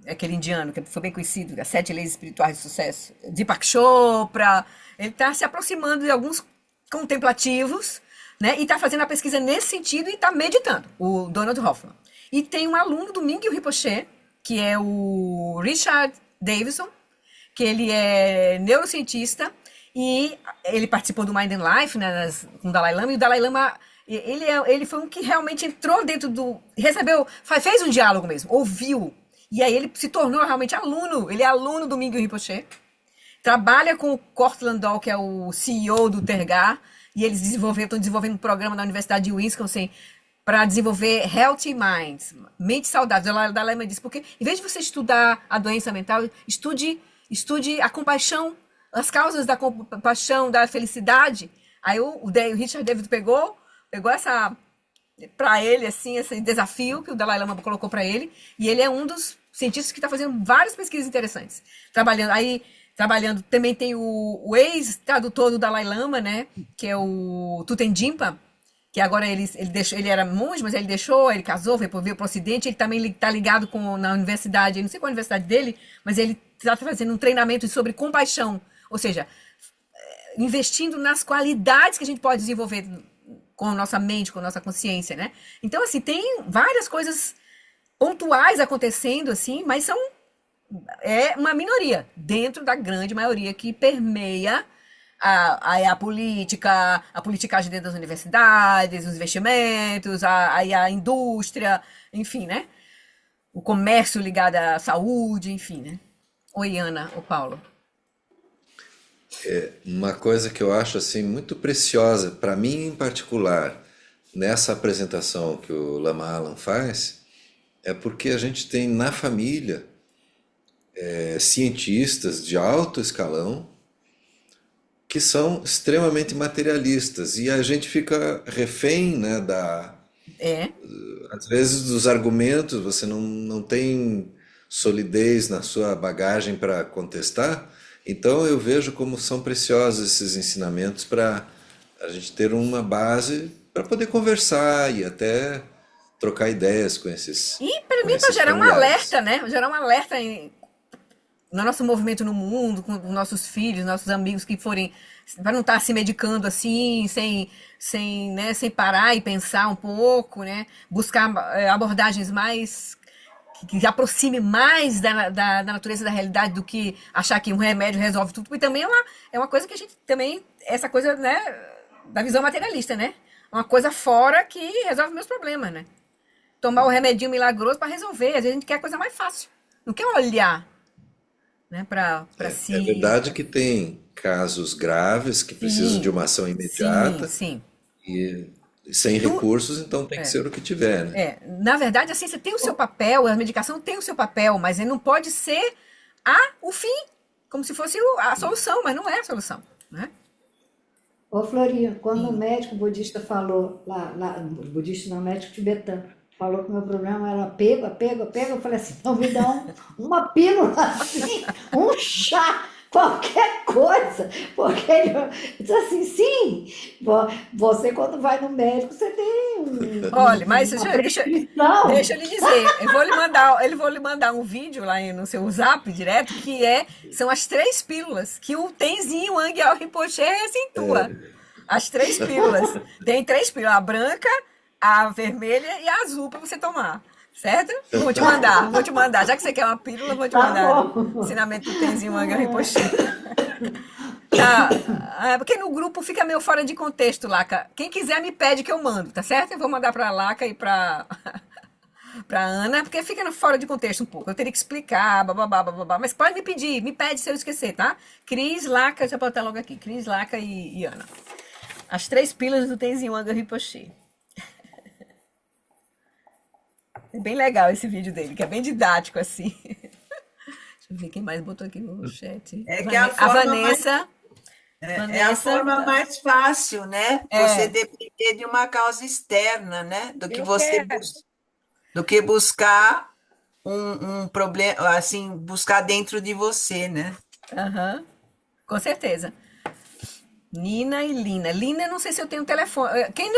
aquele indiano que foi bem conhecido, as 7 leis espirituais de sucesso, Deepak Chopra, ele está se aproximando de alguns contemplativos, né, e está fazendo a pesquisa nesse sentido e está meditando, o Donald Hoffman. E tem um aluno do Mingyur Rinpoche, que é o Richard Davidson, que ele é neurocientista e ele participou do Mind and Life, né, com o Dalai Lama, e o Dalai Lama, ele foi um que realmente entrou dentro fez um diálogo mesmo, ouviu, e aí ele se tornou realmente aluno, ele é aluno do Mingyur Rinpoche, trabalha com o Cortland Doll, que é o CEO do Tergar, e eles estão desenvolvendo um programa na Universidade de Wisconsin para desenvolver Healthy Minds, mentes saudáveis. O Dalai Lama diz, porque em vez de você estudar a doença mental, estude a compaixão, as causas da compaixão, da felicidade. Aí o Richard David pegou para ele, assim, esse desafio que o Dalai Lama colocou para ele, e ele é um dos cientistas que está fazendo várias pesquisas interessantes. Trabalhando, também tem o ex-tradutor do Dalai Lama, né, que é o Thupten Jinpa, que agora ele era monge, mas ele deixou, ele casou, veio para o Ocidente, ele também está ligado na universidade, eu não sei qual é a universidade dele, mas ele está fazendo um treinamento sobre compaixão, ou seja, investindo nas qualidades que a gente pode desenvolver com a nossa mente, com a nossa consciência, né? Então, assim, tem várias coisas pontuais acontecendo, assim, mas é uma minoria dentro da grande maioria que permeia a politicagem dentro das universidades, os investimentos, a indústria, enfim, né? O comércio ligado à saúde, enfim, né? Oi, Ana, ou Paulo. Uma coisa que eu acho assim muito preciosa, para mim em particular, nessa apresentação que o Lama Alam faz, é porque a gente tem na família cientistas de alto escalão que são extremamente materialistas e a gente fica refém, né, às vezes dos argumentos, você não tem solidez na sua bagagem para contestar, então eu vejo como são preciosos esses ensinamentos para a gente ter uma base para poder conversar e até trocar ideias com esses E para mim, para gerar um alerta, né? Gerar um alerta no nosso movimento no mundo, com os nossos filhos, nossos amigos que forem, para não estar se medicando assim, sem parar e pensar um pouco, né? Buscar abordagens mais que aproxime mais da natureza da realidade do que achar que um remédio resolve tudo. E também é uma coisa que a gente também, essa coisa, né, da visão materialista, né? Uma coisa fora que resolve meus problemas, né? Tomar o remedinho milagroso para resolver. Às vezes a gente quer a coisa mais fácil. Não quer olhar né? Para É se. verdade que tem casos graves que precisam de Sim, uma ação sim, imediata sim. e sem Tu, recursos, então tem que ser o que tiver, né? na verdade, a ciência tem o seu papel, a medicação tem o seu papel, mas ele não pode ser o fim, como se fosse a solução, mas não é a solução, né? Ô, Florinho, quando o Sim. médico budista falou, budista não, médico tibetano, falou que o meu problema era apego, apego, apego, eu falei assim, então me dá uma pílula assim, um chá, qualquer coisa, porque ele disse assim, sim, você quando vai no médico, você tem Olha, mas uma deixa prescrição. eu lhe dizer, ele vou lhe mandar um vídeo lá no seu Zap direto, que são as 3 pílulas que o Tenzin Wangyal Rinpoche recentua. As 3 pílulas. Tem 3 pílulas, a branca, a vermelha e a azul para você tomar. Certo? Vou te mandar. Já que você quer uma pílula, vou te Tá mandar o bom. ensinamento do Tenzin Wangyal Rinpoche. Tá, porque no grupo fica meio fora de contexto, Laca. Quem quiser me pede que eu mando, tá certo? Eu vou mandar pra Laca e pra Ana, porque fica fora de contexto um pouco. Eu teria que explicar, bababá, bababá. Mas pode me pedir, me pede se eu esquecer, tá? Cris, Laca, já pode estar logo aqui. Cris, Laca e Ana. As 3 pílulas do Tenzin Wangyal Rinpoche. É bem legal esse vídeo dele, que é bem didático, assim. Deixa eu ver quem mais botou aqui no chat. É que é a A forma Vanessa. é a forma mais fácil, né? Você depender de uma causa externa, né? Eu quero. Do que buscar um problema, assim, buscar dentro de você, né? Aham, com certeza. Nina e Lina. Lina, eu não sei se eu tenho telefone. Quem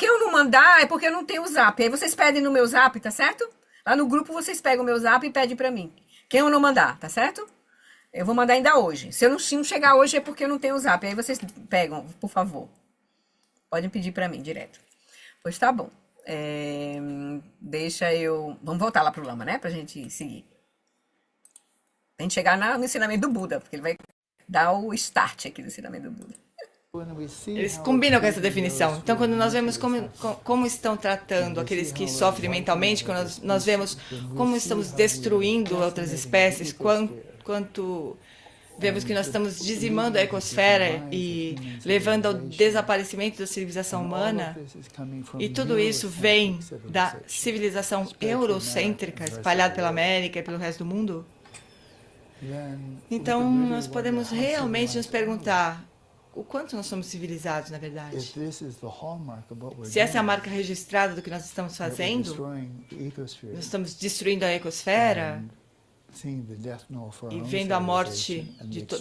eu não mandar é porque eu não tenho o Zap. Aí vocês pedem no meu Zap, tá certo? Lá no grupo vocês pegam o meu Zap e pedem pra mim. Quem eu não mandar, tá certo? Eu vou mandar ainda hoje. Se eu não chegar hoje é porque eu não tenho o Zap. Aí vocês pegam, por favor. Podem pedir pra mim direto. Pois tá bom. Deixa eu. Vamos voltar lá pro Lama, né? Pra gente seguir. A gente chegar no ensinamento do Buda, porque ele vai dar o start aqui do ensinamento do Buda. Eles combinam com essa definição. Então, quando nós vemos como estão tratando aqueles que sofrem mentalmente, quando nós vemos como estamos destruindo outras espécies, quanto vemos que nós estamos dizimando a ecosfera e levando ao desaparecimento da civilização humana, e tudo isso vem da civilização eurocêntrica espalhada pela América e pelo resto do mundo, então nós podemos realmente nos perguntar o quanto nós somos civilizados, na verdade. Se essa é a marca registrada do que nós estamos fazendo, nós estamos destruindo a ecosfera e vendo a morte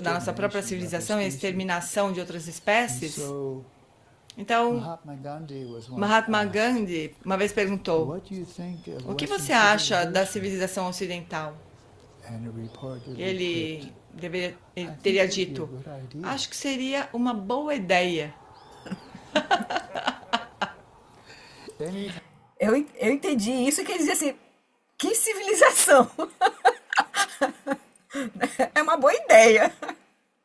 da nossa própria civilização e a exterminação de outras espécies. Então, Mahatma Gandhi uma vez perguntou: o que você acha da civilização ocidental? Ele teria dito: acho que seria uma boa ideia. Eu entendi isso, quer dizer assim, que civilização! É uma boa ideia.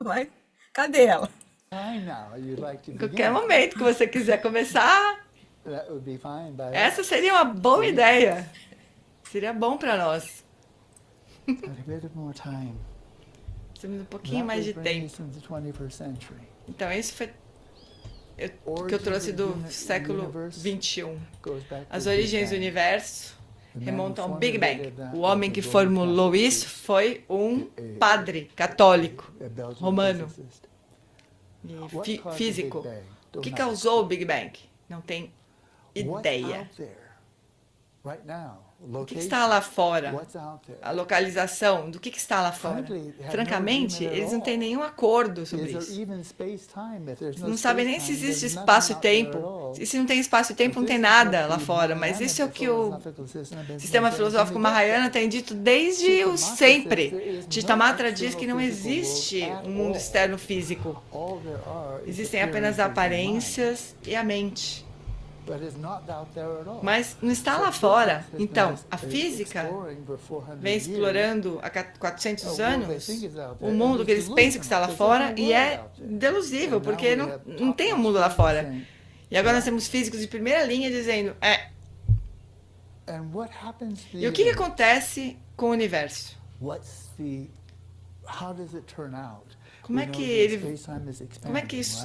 Mas cadê ela? Em qualquer momento que você quiser começar, essa seria uma boa ideia. Seria bom para nós. Temos um pouquinho mais de tempo. Então, isso foi o que eu trouxe do século XXI. As origens do universo remontam ao Big Bang. O homem que formulou isso foi um padre católico romano e físico. O que causou o Big Bang? Não tem ideia. O que está lá fora? A localização do que está lá fora? Francamente, eles não têm nenhum acordo sobre isso. Não sabem nem se existe espaço e tempo. E se não tem espaço e tempo, não tem nada lá fora. Mas isso é o que o sistema filosófico Mahayana tem dito desde o sempre. Chittamatra diz que não existe um mundo externo físico. Existem apenas aparências e a mente. Mas não está lá fora. Então, a física vem explorando há 400 anos o mundo que eles pensam que está lá fora e é delusível, porque não tem um mundo lá fora. E agora nós temos físicos de primeira linha dizendo, E o que acontece com o universo? Como é que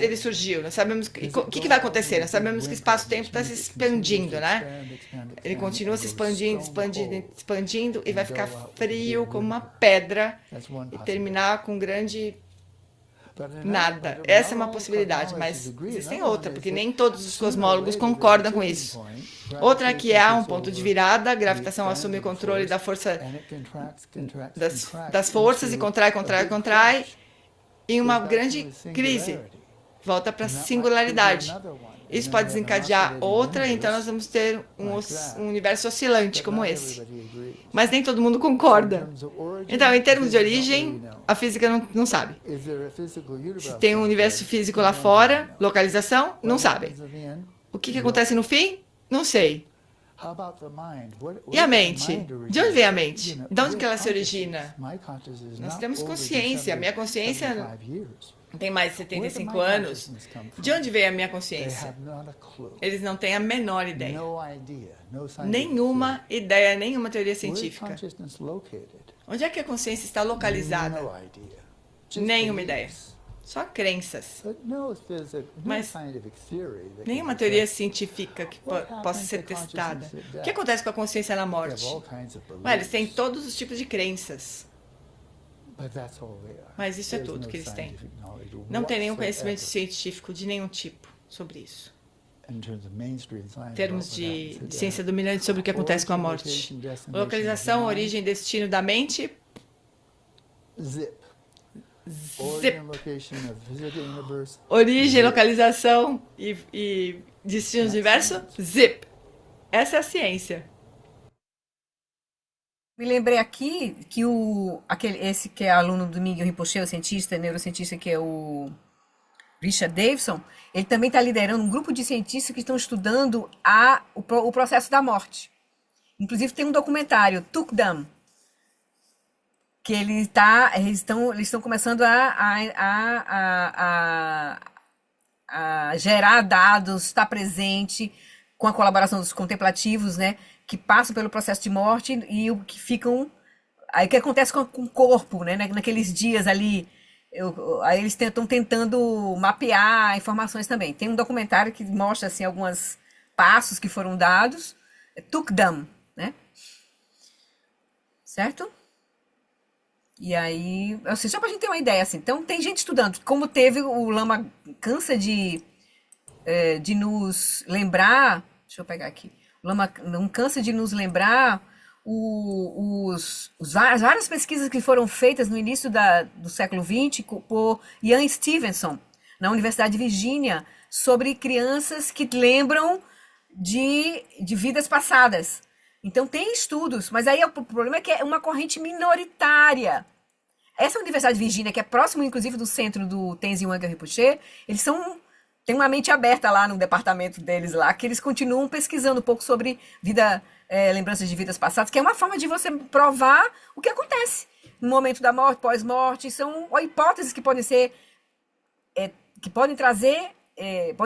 ele surgiu? Nós sabemos o que vai acontecer. Nós sabemos que o espaço-tempo está se expandindo, né? Ele continua se expandindo, expandindo, expandindo e vai ficar frio como uma pedra e terminar com um grande nada. Essa é uma possibilidade, mas existem outra, porque nem todos os cosmólogos concordam com isso. Outra é que há um ponto de virada, a gravitação assume o controle da força das forças e contrai, contrai, contrai, e uma grande crise volta para a singularidade. Isso pode desencadear outra, então nós vamos ter um universo oscilante como esse. Mas nem todo mundo concorda. Então, em termos de origem, a física não sabe. Se tem um universo físico lá fora, localização, não sabem. O que acontece no fim? Não sei. E a mente? De onde vem a mente? De onde que ela se origina? Nós temos consciência. A minha consciência tem mais de 75 anos. De onde veio a minha consciência? Eles não têm a menor ideia. Nenhuma ideia, nenhuma teoria científica. Onde é que a consciência está localizada? Nenhuma ideia. Só crenças. Mas nenhuma teoria científica que possa ser testada. O que acontece com a consciência na morte? Ué, eles têm todos os tipos de crenças. Mas isso é tudo que eles têm. Não tem nenhum conhecimento científico de nenhum tipo sobre isso. Em termos de ciência dominante sobre o que acontece com a morte. Localização, origem, destino da mente. Zip. Origem, localização e destino do universo. Zip. Essa é a ciência. Me lembrei aqui que esse que é aluno do Miguel Rinpoche, o cientista, neurocientista, que é o Richard Davidson, ele também está liderando um grupo de cientistas que estão estudando o processo da morte. Inclusive tem um documentário, Tukdam, que eles estão começando a gerar dados, estar presente com a colaboração dos contemplativos, né, que passam pelo processo de morte e o que ficam. Aí o que acontece com o corpo, né, naqueles dias ali. Aí eles estão tentando mapear informações também. Tem um documentário que mostra assim, alguns passos que foram dados. Tukdam, né? Certo? E aí, assim, só para a gente ter uma ideia, assim. Então, tem gente estudando. Como teve o Lama cansa de nos lembrar. Deixa eu pegar aqui. O Lama não cansa de nos lembrar as várias pesquisas que foram feitas no início do século XX por Ian Stevenson, na Universidade de Virgínia, sobre crianças que lembram de vidas passadas. Então, tem estudos, mas aí o problema é que é uma corrente minoritária. Essa Universidade de Virgínia, que é próximo, inclusive, do centro do Tenzin Wangyal Rinpoche, eles têm uma mente aberta lá no departamento deles lá, que eles continuam pesquisando um pouco sobre lembranças de vidas passadas, que é uma forma de você provar o que acontece no momento da morte, pós-morte. São hipóteses que podem ser podem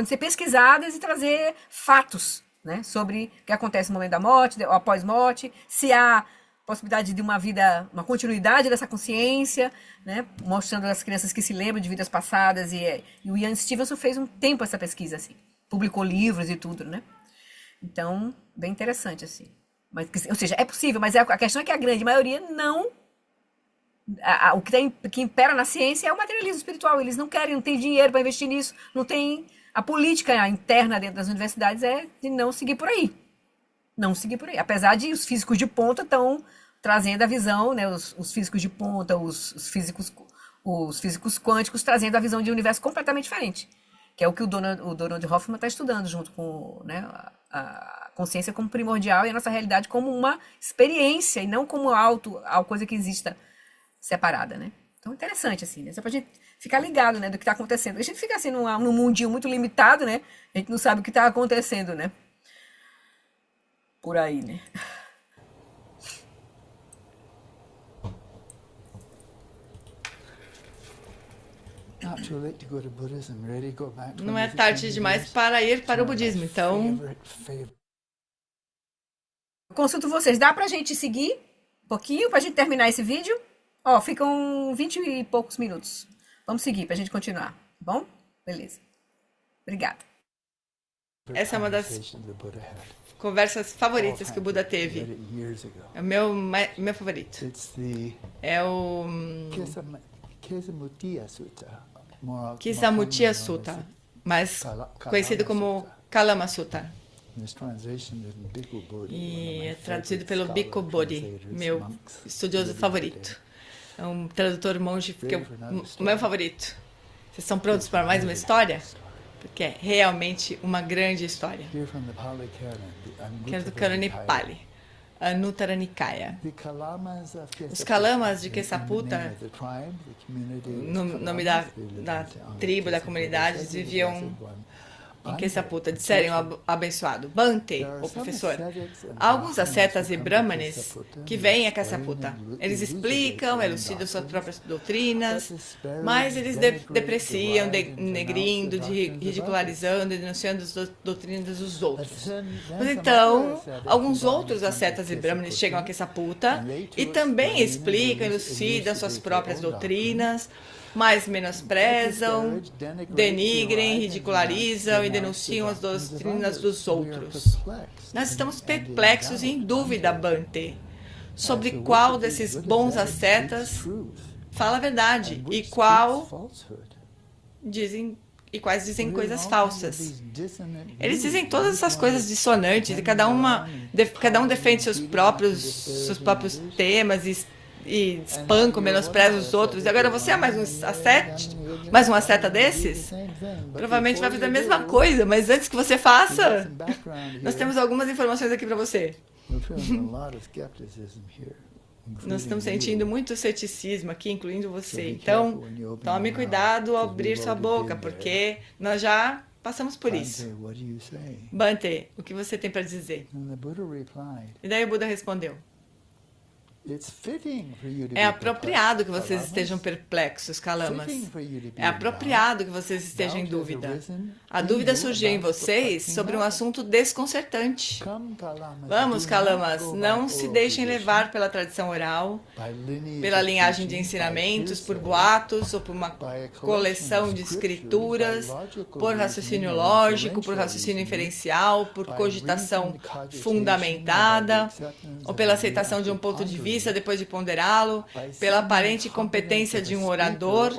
ser pesquisadas e trazer fatos, né, sobre o que acontece no momento da morte, ou após morte, se há possibilidade de uma continuidade dessa consciência, né, mostrando as crianças que se lembram de vidas passadas, e o Ian Stevenson fez um tempo essa pesquisa, assim, publicou livros e tudo, né, então, bem interessante, assim, ou seja, é possível, mas a questão é que a grande maioria não, o que impera na ciência é o materialismo espiritual, eles não têm dinheiro para investir nisso, não tem. A política interna dentro das universidades é de não seguir por aí. Não seguir por aí. Apesar de os físicos de ponta estão trazendo a visão, né, os físicos de ponta, os físicos quânticos trazendo a visão de um universo completamente diferente. Que é o que o Donald Hoffman está estudando, junto com, né, a consciência como primordial e a nossa realidade como uma experiência e não como a coisa que exista separada, né? Então, interessante, assim, né? Só pra gente ficar ligado, né, do que está acontecendo. A gente fica assim num mundinho muito limitado, né? A gente não sabe o que está acontecendo, né? Por aí, né? Não é tarde demais para ir para o budismo, então. Consulto vocês. Dá pra gente seguir um pouquinho, pra gente terminar esse vídeo? Ó, ficam 20 e poucos minutos. Vamos seguir para a gente continuar, tá bom? Beleza. Obrigada. Essa é uma das conversas favoritas que o Buda teve. É o meu favorito. É o Kisamutiya Sutta, mais conhecido como Kalama Sutta. E é traduzido pelo Bhikkhu Bodhi, meu estudioso favorito. É um tradutor monge que é o meu favorito. Vocês estão prontos para mais uma história? Porque é realmente uma grande história. Que é do Karani Pali, Anuttara Nikaya. Os Kalamas de Kesaputta, no nome da tribo, da comunidade, viviam em Kesaputta, disseram abençoado, Bhante, o professor. Há alguns ascetas e brahmanes que vêm a Kesaputta. Eles explicam, elucidam suas próprias doutrinas, mas eles depreciam, denegrindo, ridicularizando e denunciando as doutrinas dos outros. Mas então, alguns outros ascetas e brahmanes chegam a Kesaputta e também explicam, elucidam suas próprias doutrinas, mas menosprezam, denigrem, ridicularizam e denunciam as doutrinas dos outros. Nós estamos perplexos e em dúvida, Bhante, sobre qual desses bons ascetas fala a verdade e quais dizem coisas falsas. Eles dizem todas essas coisas dissonantes e cada um defende seus próprios temas e espancam, menosprezam os outros. E agora você é mais um asceta desses? Provavelmente vai fazer a mesma coisa, mas antes que você faça, nós temos algumas informações aqui para você. Nós estamos sentindo muito ceticismo aqui, incluindo você. Então, tome cuidado ao abrir sua boca, porque nós já passamos por isso. Bhante, o que você tem para dizer? E daí o Buda respondeu: é apropriado que vocês estejam perplexos, Kalamas. É apropriado que vocês estejam em dúvida. A dúvida surgiu em vocês sobre um assunto desconcertante. Vamos, Kalamas, não se deixem levar pela tradição oral, pela linhagem de ensinamentos, por boatos ou por uma coleção de escrituras, por raciocínio lógico, por raciocínio inferencial, por cogitação fundamentada, ou pela aceitação de um ponto de vista depois de ponderá-lo, pela aparente competência de um orador,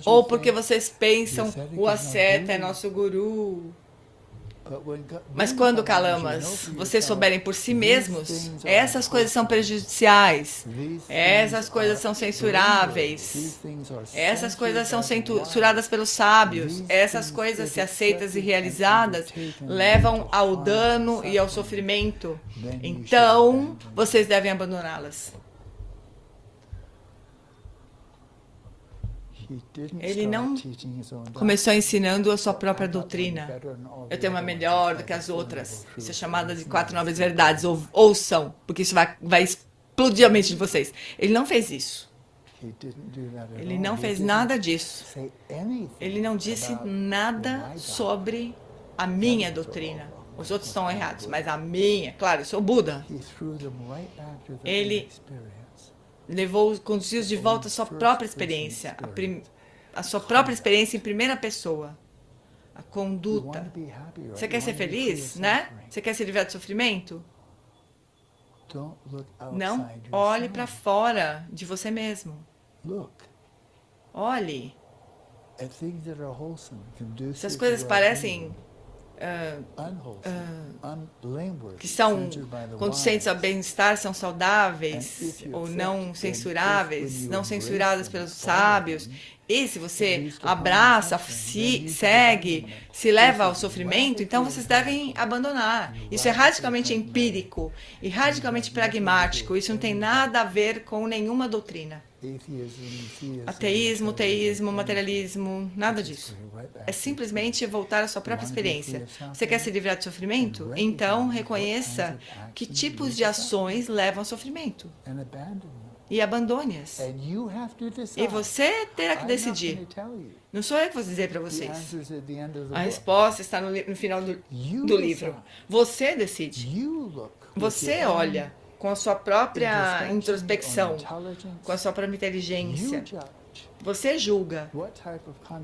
ou porque vocês pensam o asceta é nosso guru. Mas quando, Kalamas, vocês souberem por si mesmos, essas coisas são prejudiciais, essas coisas são censuráveis, essas coisas são censuradas pelos sábios, essas coisas, se aceitas e realizadas, levam ao dano e ao sofrimento. Então, vocês devem abandoná-las. Ele não começou ensinando a sua própria doutrina. Eu tenho uma melhor do que as outras. Isso é chamada de 4 nobres verdades. Ouçam, porque isso vai explodir a mente de vocês. Ele não fez isso. Ele não fez nada disso. Ele não disse nada sobre a minha doutrina. Os outros estão errados, mas a minha, claro, eu sou Buda. Ele conduziu de volta a sua própria experiência, a sua própria experiência em primeira pessoa, a conduta. Você quer ser feliz, né? Você quer se livrar do sofrimento? Não olhe para fora de você mesmo. Olhe. Se as coisas parecem que são conducentes ao bem-estar, são saudáveis ou não censuráveis, não censuradas pelos sábios, e se você abraça, segue, se leva ao sofrimento, então vocês devem abandonar. Isso é radicalmente empírico e radicalmente pragmático. Isso não tem nada a ver com nenhuma doutrina. Ateísmo, teísmo, materialismo, nada disso. É simplesmente voltar à sua própria experiência. Você quer se livrar do sofrimento? Então reconheça que tipos de ações levam ao sofrimento e abandone-as. E você terá que decidir. Não sou eu que vou dizer para vocês. A resposta está no final do livro. Você decide. Você olha com a sua própria introspecção, com a sua própria inteligência. Você julga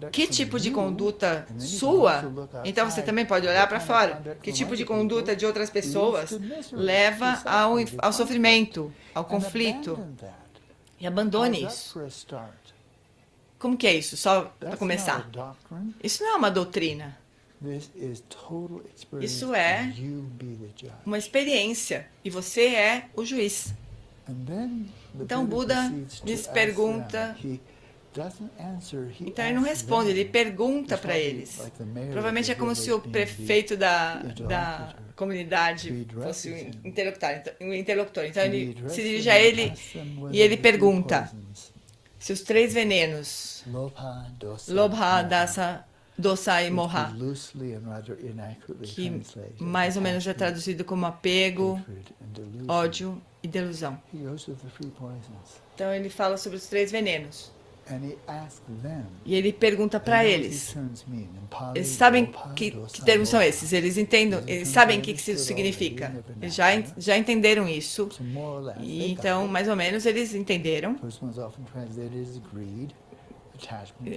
que tipo de conduta sua, então você também pode olhar para fora. Que tipo de conduta de outras pessoas leva ao sofrimento, ao conflito. E abandone isso. Como que é isso? Só para começar. Isso não é uma doutrina. Isso é uma experiência. E você é o juiz. Então Buda lhes pergunta. Então ele não responde, ele pergunta para eles. Provavelmente é como se o prefeito da comunidade fosse o interlocutor. Então ele se dirige a ele e ele pergunta se os 3 venenos, Lobha, Dosa e Moha, que mais ou menos é traduzido como apego, ódio e delusão. Então ele fala sobre os 3 venenos. E ele pergunta para eles. Eles sabem que termos são esses, eles entendem, eles sabem o que isso significa. Eles já entenderam isso. E então, mais ou menos, eles entenderam.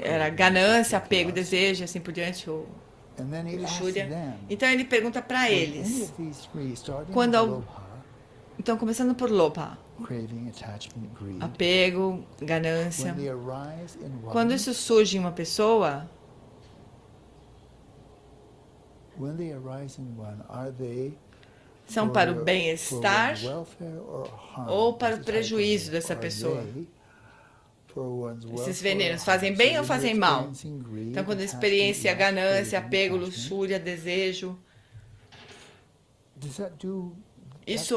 Era ganância, apego, desejo, assim por diante, ou luxúria. Então ele pergunta para eles. Então, começando por Lobha. Apego, ganância. Quando isso surge em uma pessoa, são para o bem-estar ou para o prejuízo dessa pessoa? Esses venenos fazem bem ou fazem mal? Então, quando experiência ganância, apego, luxúria, desejo, isso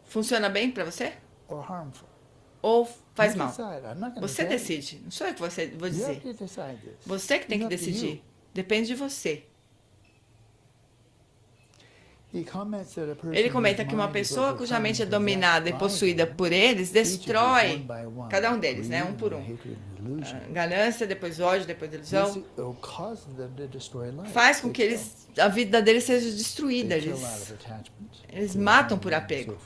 funciona bem para você? Ou faz mal? Você decide. Não sou eu que vou dizer. Você que tem que decidir. Depende de você. Ele comenta que uma pessoa cuja mente é dominada e possuída por eles destrói cada um deles, né? Um por um. Ganância, depois ódio, depois delusão. Faz com que a vida deles seja destruída. Eles matam por apego.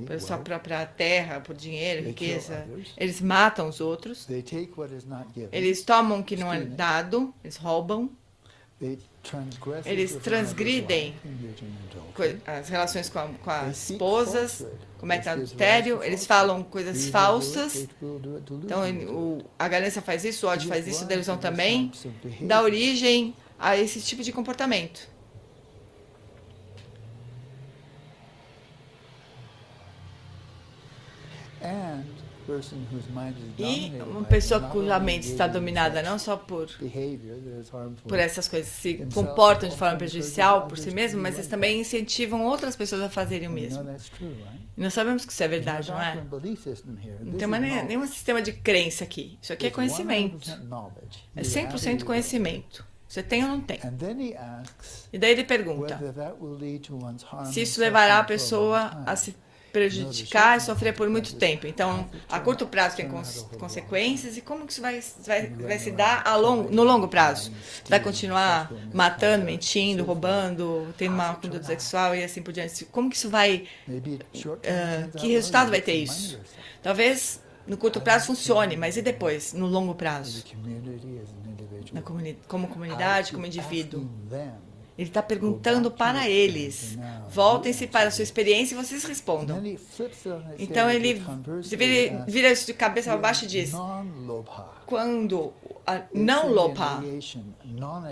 Por sua própria terra, por dinheiro, riqueza. Eles matam os outros. Eles tomam o que não é dado. Eles roubam. Eles transgridem as relações com as esposas, cometem adultério, eles falam coisas falsas. Então, a ganância faz isso, o ódio faz isso, a delusão também, dá origem a esse tipo de comportamento. E uma pessoa cuja mente está dominada não só por essas coisas, se comportam de forma prejudicial por si mesmo, mas eles também incentivam outras pessoas a fazerem o mesmo. E nós sabemos que isso é verdade, não é? Não tem nenhum sistema de crença aqui. Isso aqui é conhecimento. É 100% conhecimento. Você tem ou não tem? E daí ele pergunta se isso levará a pessoa a se prejudicar e sofrer por muito tempo. Então, a curto prazo tem consequências, e como que isso vai se dar no longo prazo? Vai continuar matando, mentindo, roubando, tendo uma conduta sexual e assim por diante? Como que isso vai... que resultado vai ter isso? Talvez no curto prazo funcione, mas e depois, no longo prazo? Como comunidade, como indivíduo. Ele está perguntando para eles. Voltem-se para a sua experiência e vocês respondam. Então ele vira isso de cabeça para baixo e diz: quando a não Lobha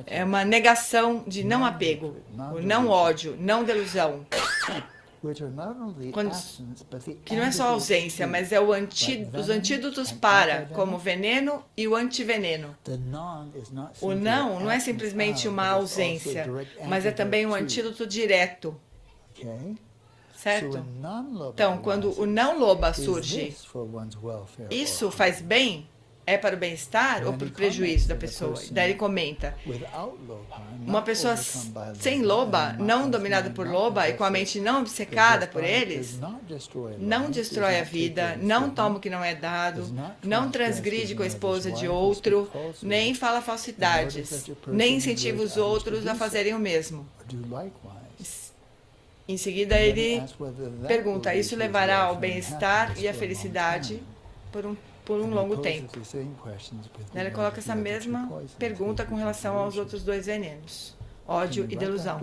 é uma negação de não apego, o não ódio, não delusão. Que não é só ausência, mas é os antídotos para, como o veneno e o antiveneno. O não é simplesmente uma ausência, mas é também um antídoto direto. Certo? Então, quando o não Lobha surge, isso faz bem? É para o bem-estar ou para o prejuízo da pessoa? Daí ele comenta: uma pessoa sem Lobha, não dominada por Lobha e com a mente não obcecada por eles, não destrói a vida, não toma o que não é dado, não transgride com a esposa de outro, nem fala falsidades, nem incentiva os outros a fazerem o mesmo. Em seguida, ele pergunta: isso levará ao bem-estar e à felicidade por um longo tempo? Ele coloca essa mesma pergunta com relação aos outros dois venenos, ódio e delusão.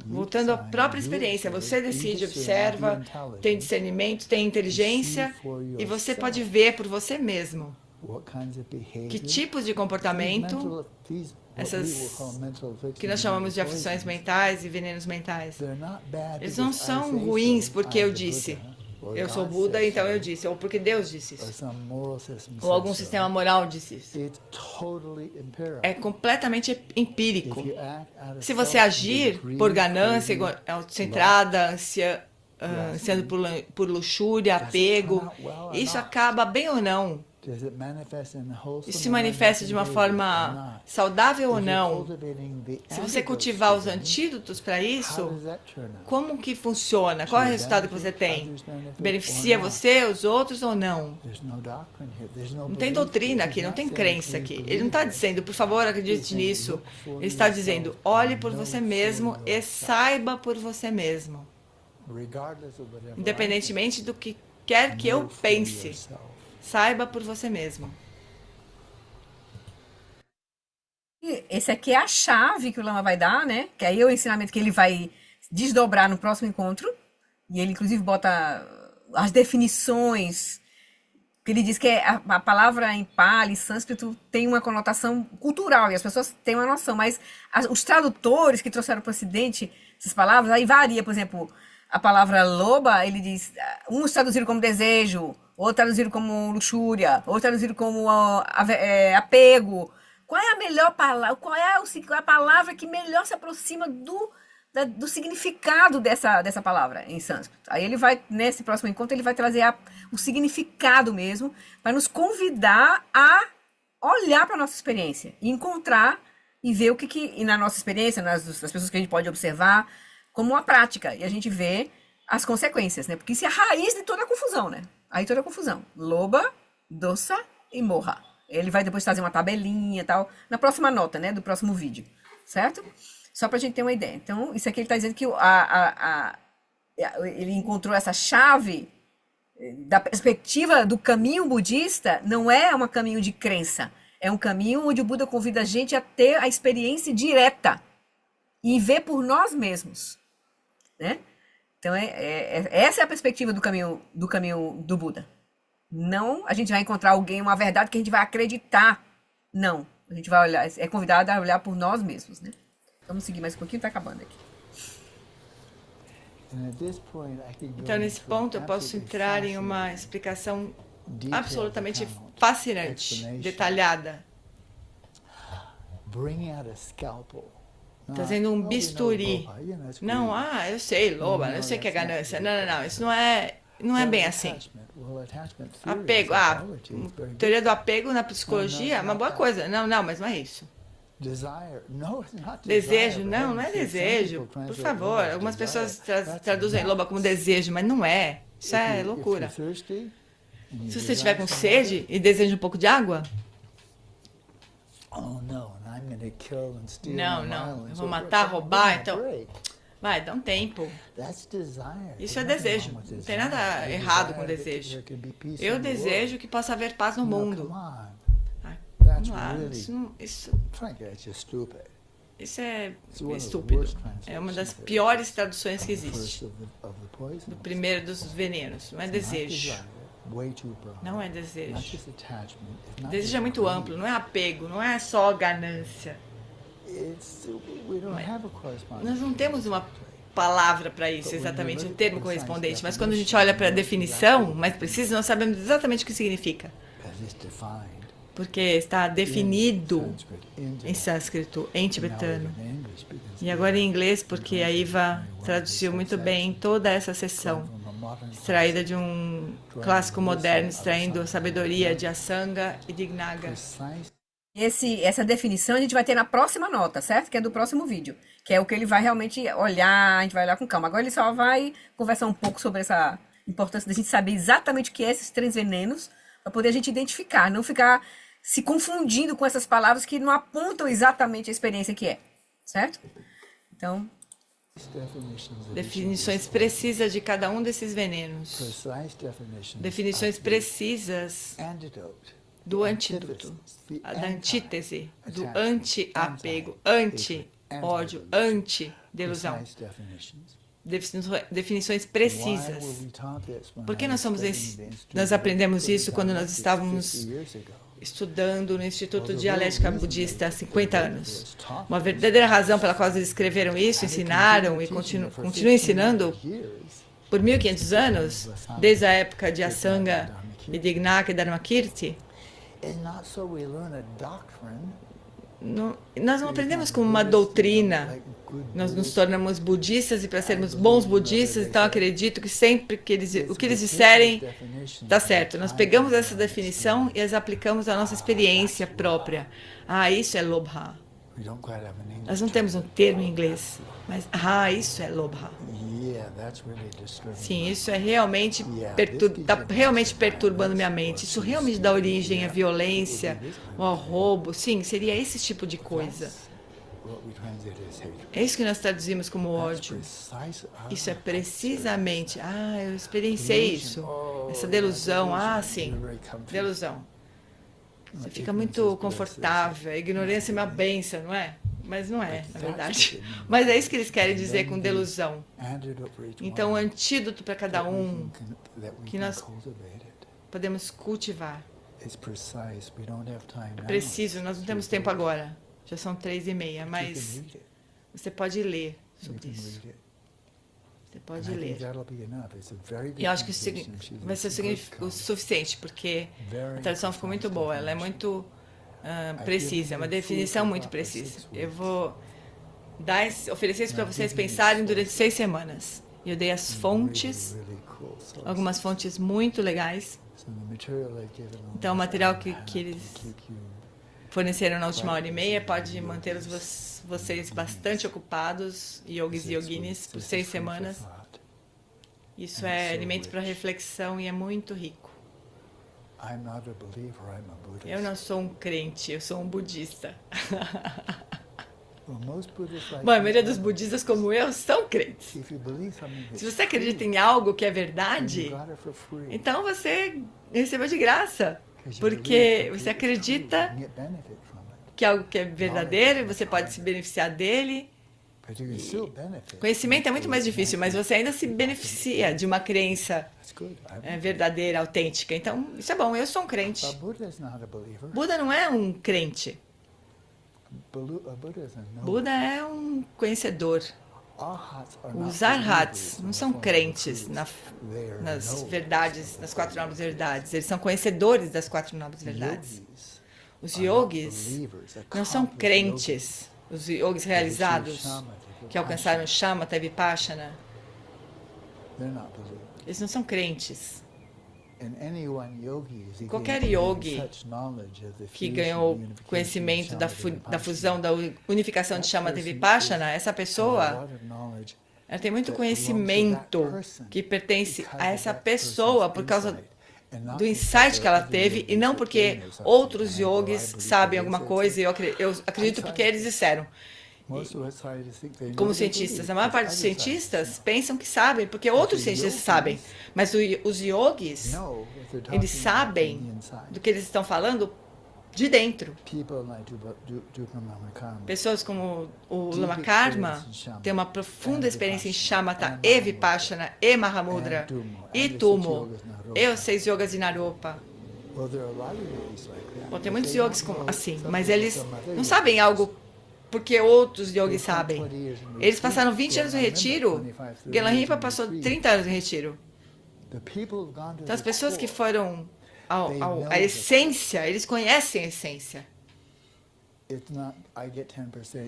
Voltando à própria experiência, você decide, observa, tem discernimento, tem inteligência, e você pode ver por você mesmo que tipos de comportamento, essas que nós chamamos de aflições mentais e venenos mentais, eles não são ruins porque eu disse, eu sou Buda, então eu disse, ou porque Deus disse isso, ou algum sistema moral disse isso. É completamente empírico. Se você agir por ganância, autocentrada, ansiando por luxúria, apego, isso acaba bem ou não? Isso se manifesta de uma forma saudável ou não? Se você cultivar os antídotos para isso, como que funciona? Qual é o resultado que você tem? Beneficia você, os outros ou não? Não tem doutrina aqui, não tem crença aqui. Ele não está dizendo, por favor, acredite nisso. Ele está dizendo, olhe por você mesmo e saiba por você mesmo. Independentemente do que quer que eu pense. Saiba por você mesmo. Esse aqui é a chave que o Lama vai dar, né? Que aí é o ensinamento que ele vai desdobrar no próximo encontro. E ele, inclusive, bota as definições. Que ele diz que a palavra em Pali, sânscrito, tem uma conotação cultural. E as pessoas têm uma noção. Mas os tradutores que trouxeram para o Ocidente essas palavras, aí varia. Por exemplo, a palavra loba, ele diz... Uns traduziram como desejo... ou traduzido como luxúria, ou traduzido como apego. Qual é a melhor palavra? Qual é a palavra que melhor se aproxima do significado dessa palavra em sânscrito? Aí ele vai, nesse próximo encontro, ele vai trazer o significado mesmo, para nos convidar a olhar para a nossa experiência, e encontrar e ver e na nossa experiência, nas pessoas que a gente pode observar, como uma prática. E a gente vê as consequências, né? Porque isso é a raiz de toda a confusão, né? Aí toda a confusão. Loba, dosa e moha. Ele vai depois trazer uma tabelinha e tal, na próxima nota, né, do próximo vídeo, certo? Só pra gente ter uma ideia. Então, isso aqui ele tá dizendo que ele encontrou essa chave da perspectiva do caminho budista, não é um caminho de crença, é um caminho onde o Buda convida a gente a ter a experiência direta e ver por nós mesmos, né? Então, essa é a perspectiva do caminho do Buda. Não a gente vai encontrar alguém, uma verdade que a gente vai acreditar. Não. A gente vai olhar, é convidado a olhar por nós mesmos, né? Vamos seguir mais um pouquinho, tá acabando aqui. Então, nesse ponto, eu posso entrar em uma explicação absolutamente fascinante, detalhada. Trazendo um bisturi. Não, eu sei, loba, eu sei que é ganância. Não, isso não é bem assim. Apego, teoria do apego na psicologia é uma boa coisa. Não, mas não é isso. Desejo, não é desejo. Por favor, algumas pessoas traduzem loba como desejo, mas não é. Isso é loucura. Se você estiver com sede e deseja um pouco de água, não, eu vou matar, roubar, então... Vai, dá um tempo. Isso é desejo. Não tem nada errado com desejo. Eu desejo que possa haver paz no mundo. Vamos lá, isso é estúpido. É uma das piores traduções que existe. Do primeiro dos venenos. Não é desejo. Não é desejo. Desejo é muito amplo, não é apego, não é só ganância. Nós não temos uma palavra para isso, exatamente, um termo correspondente, mas quando a gente olha para a definição mais precisa, nós sabemos exatamente o que significa. Porque está definido em sânscrito, em tibetano. E agora em inglês, porque a Iva traduziu muito bem toda essa sessão, extraída de um clássico moderno, extraindo a sabedoria de Asanga e de Gnaga. Essa definição a gente vai ter na próxima nota, certo? Que é do próximo vídeo. Que é o que ele vai realmente olhar, a gente vai olhar com calma. Agora ele só vai conversar um pouco sobre essa importância da gente saber exatamente o que é esses 3 venenos, para poder a gente identificar, não ficar se confundindo com essas palavras que não apontam exatamente a experiência que é, certo? Então, Definições precisas de cada um desses venenos. Definições precisas do antídoto, da antítese, do anti-apego, anti-ódio, anti-delusão. Definições precisas. Por que nós aprendemos isso quando nós estávamos estudando no Instituto de Dialética Budista há 50 anos? Uma verdadeira razão pela qual eles escreveram isso, ensinaram e continuam ensinando por 1500 anos, desde a época de Asanga e de Ignak e Dharmakirti. Nós não aprendemos como uma doutrina. Nós nos tornamos budistas e para sermos bons budistas, então acredito que sempre que o que eles disserem está certo. Nós pegamos essa definição e as aplicamos à nossa experiência própria. Isso é Lobha. Nós não temos um termo em inglês, mas isso é Lobha. Sim, isso é realmente está realmente perturbando minha mente. Isso realmente dá origem à violência, ao roubo. Sim, seria esse tipo de coisa. É isso que nós traduzimos como ódio. Isso é precisamente, eu experienciei isso, essa delusão, sim, delusão. Você fica muito confortável, a ignorância é uma bênção, não é? Mas não é, na verdade. Mas é isso que eles querem dizer com delusão. Então, o antídoto para cada um que nós podemos cultivar. É preciso, nós não temos tempo agora. Já são 3:30, mas você pode ler sobre isso. Você pode ler. E eu acho que isso vai ser o suficiente, porque a tradução ficou muito boa. Ela é muito precisa, é uma definição muito precisa. Eu vou oferecer isso para vocês pensarem durante 6 semanas. Eu dei as fontes, algumas fontes muito legais. Então, o material que eles forneceram na última 1h30 pode manter vocês bastante ocupados, yogis e yoginis, por 6 semanas. Isso é alimento para reflexão e é muito rico. Eu não sou um crente, eu sou um budista. Bom, a maioria dos budistas como eu são crentes. Se você acredita em algo que é verdade, então você recebeu de graça. Porque você acredita que algo que é verdadeiro e você pode se beneficiar dele. Conhecimento é muito mais difícil, mas você ainda se beneficia de uma crença verdadeira, autêntica. Então, isso é bom. Eu sou um crente. Buda não é um crente. Buda é um conhecedor. Os arhats não são crentes nas verdades, nas 4 nobres verdades. Eles são conhecedores das 4 nobres verdades. Os yogis não são crentes. Os yogis realizados, que alcançaram Shamatha e Vipassana, eles não são crentes. Qualquer yogi que ganhou conhecimento da fusão, da unificação de Shamatha e Vipassana, essa pessoa, ela tem muito conhecimento que pertence a essa pessoa por causa do insight que ela teve e não porque outros yogis sabem alguma coisa e eu acredito porque eles disseram. Como cientistas, a maior parte dos cientistas pensam que sabem, porque outros cientistas sabem. Mas os yogis, eles sabem do que eles estão falando de dentro. Pessoas como o Lama Karma têm uma profunda experiência em Shamatha e Vipassana e Mahamudra e Tumo e os 6 yogas de Naropa. Bom, tem muitos yogis assim, mas eles não sabem algo porque outros yogis sabem. Eles passaram 20 anos no retiro. Gelan Rinpa passou 30 anos no retiro. Então, as pessoas que foram à essência, eles conhecem a essência.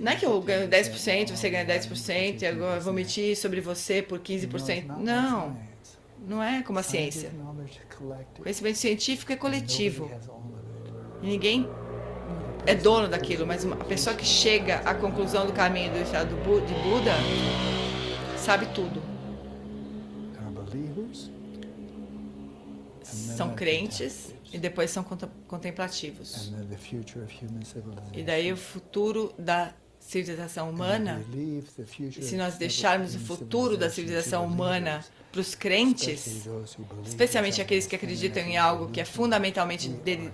Não é que eu ganho 10%, você ganha 10%, e agora eu vou mentir sobre você por 15%. Não, não é como a ciência. Conhecimento científico é coletivo. E ninguém é dono daquilo, mas a pessoa que chega à conclusão do caminho do estado de Buda sabe tudo. São crentes e depois são contemplativos. E daí o futuro da civilização humana, e se nós deixarmos o futuro da civilização humana para os crentes, especialmente aqueles que acreditam em algo que é fundamentalmente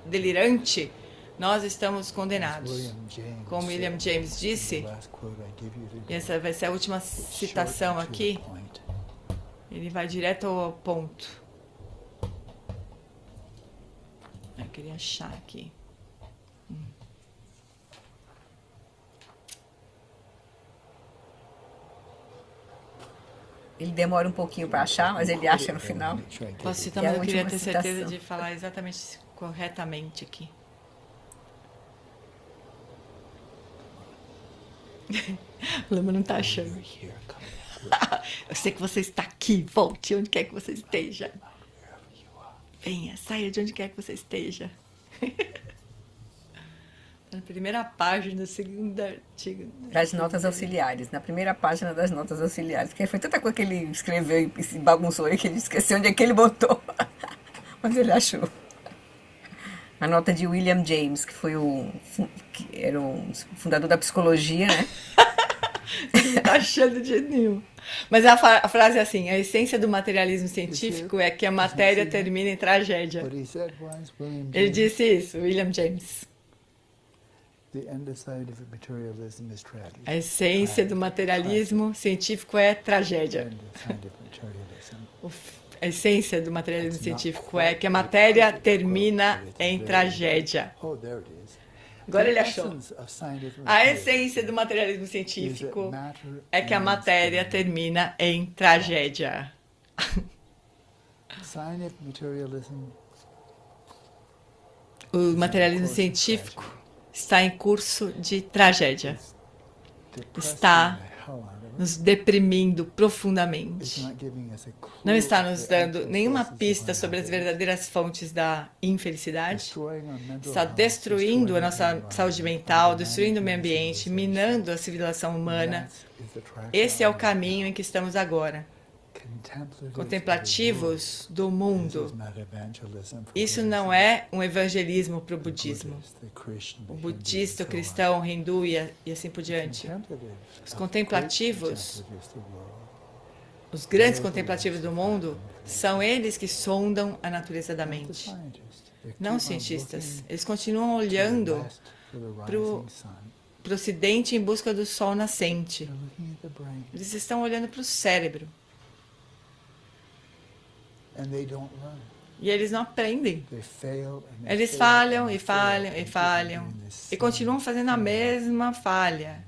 delirante, nós estamos condenados. Como William James disse, e essa vai ser a última citação aqui, ele vai direto ao ponto. Eu queria achar aqui. Ele demora um pouquinho para achar, mas ele acha no final. Posso citar, Que é a mas eu queria última ter certeza citação. de falar exatamente corretamente aqui. O Lama não está achando. Eu sei que você está aqui. Volte onde quer que você esteja. Venha, saia de onde quer que você esteja. Na primeira página, segunda artigo. Das notas auxiliares, na primeira página das notas auxiliares. Porque foi tanta coisa que ele escreveu e se bagunçou aí que ele esqueceu onde é que ele botou. Mas ele achou. A nota de William James, que foi que era o fundador da psicologia, né? Não tá achando de jeito nenhum. Mas a frase é assim: a essência do materialismo científico é que a matéria termina em tragédia. Ele disse isso, William James. A essência do materialismo científico é tragédia. A essência do materialismo científico é que a matéria termina em tragédia. Agora ele achou. A essência do materialismo científico é que a matéria termina em tragédia. O materialismo científico está em curso de tragédia. Está nos deprimindo profundamente. Não está nos dando nenhuma pista sobre as verdadeiras fontes da infelicidade. Está destruindo a nossa saúde mental, destruindo o meio ambiente, minando a civilização humana. Esse é o caminho em que estamos agora. Contemplativos do mundo. Isso não é um evangelismo para o budismo. O budista, o cristão, o hindu e assim por diante. Os contemplativos, os grandes contemplativos do mundo, são eles que sondam a natureza da mente. Não os cientistas. Eles continuam olhando para o ocidente em busca do sol nascente. Eles estão olhando para o cérebro. E eles não aprendem. Eles falham e falham e falham. E continuam fazendo a mesma falha.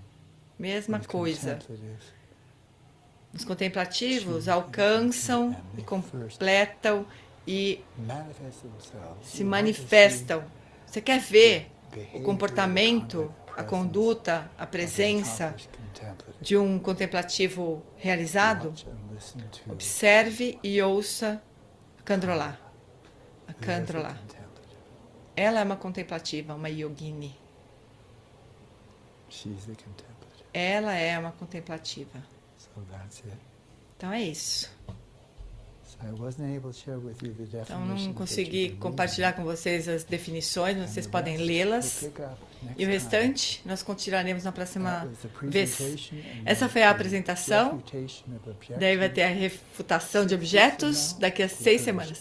Mesma coisa. Os contemplativos alcançam e completam e se manifestam. Você quer ver o comportamento, a conduta, a presença de um contemplativo realizado? Observe e ouça Khandrola. A Khandrola. Ela é uma contemplativa, uma yogini. Ela é uma contemplativa. Então é isso. Então não consegui compartilhar com vocês as definições, mas vocês podem lê-las. E o restante nós continuaremos na próxima vez. Essa foi a apresentação. Daí vai ter a refutação de objetos daqui a 6 semanas.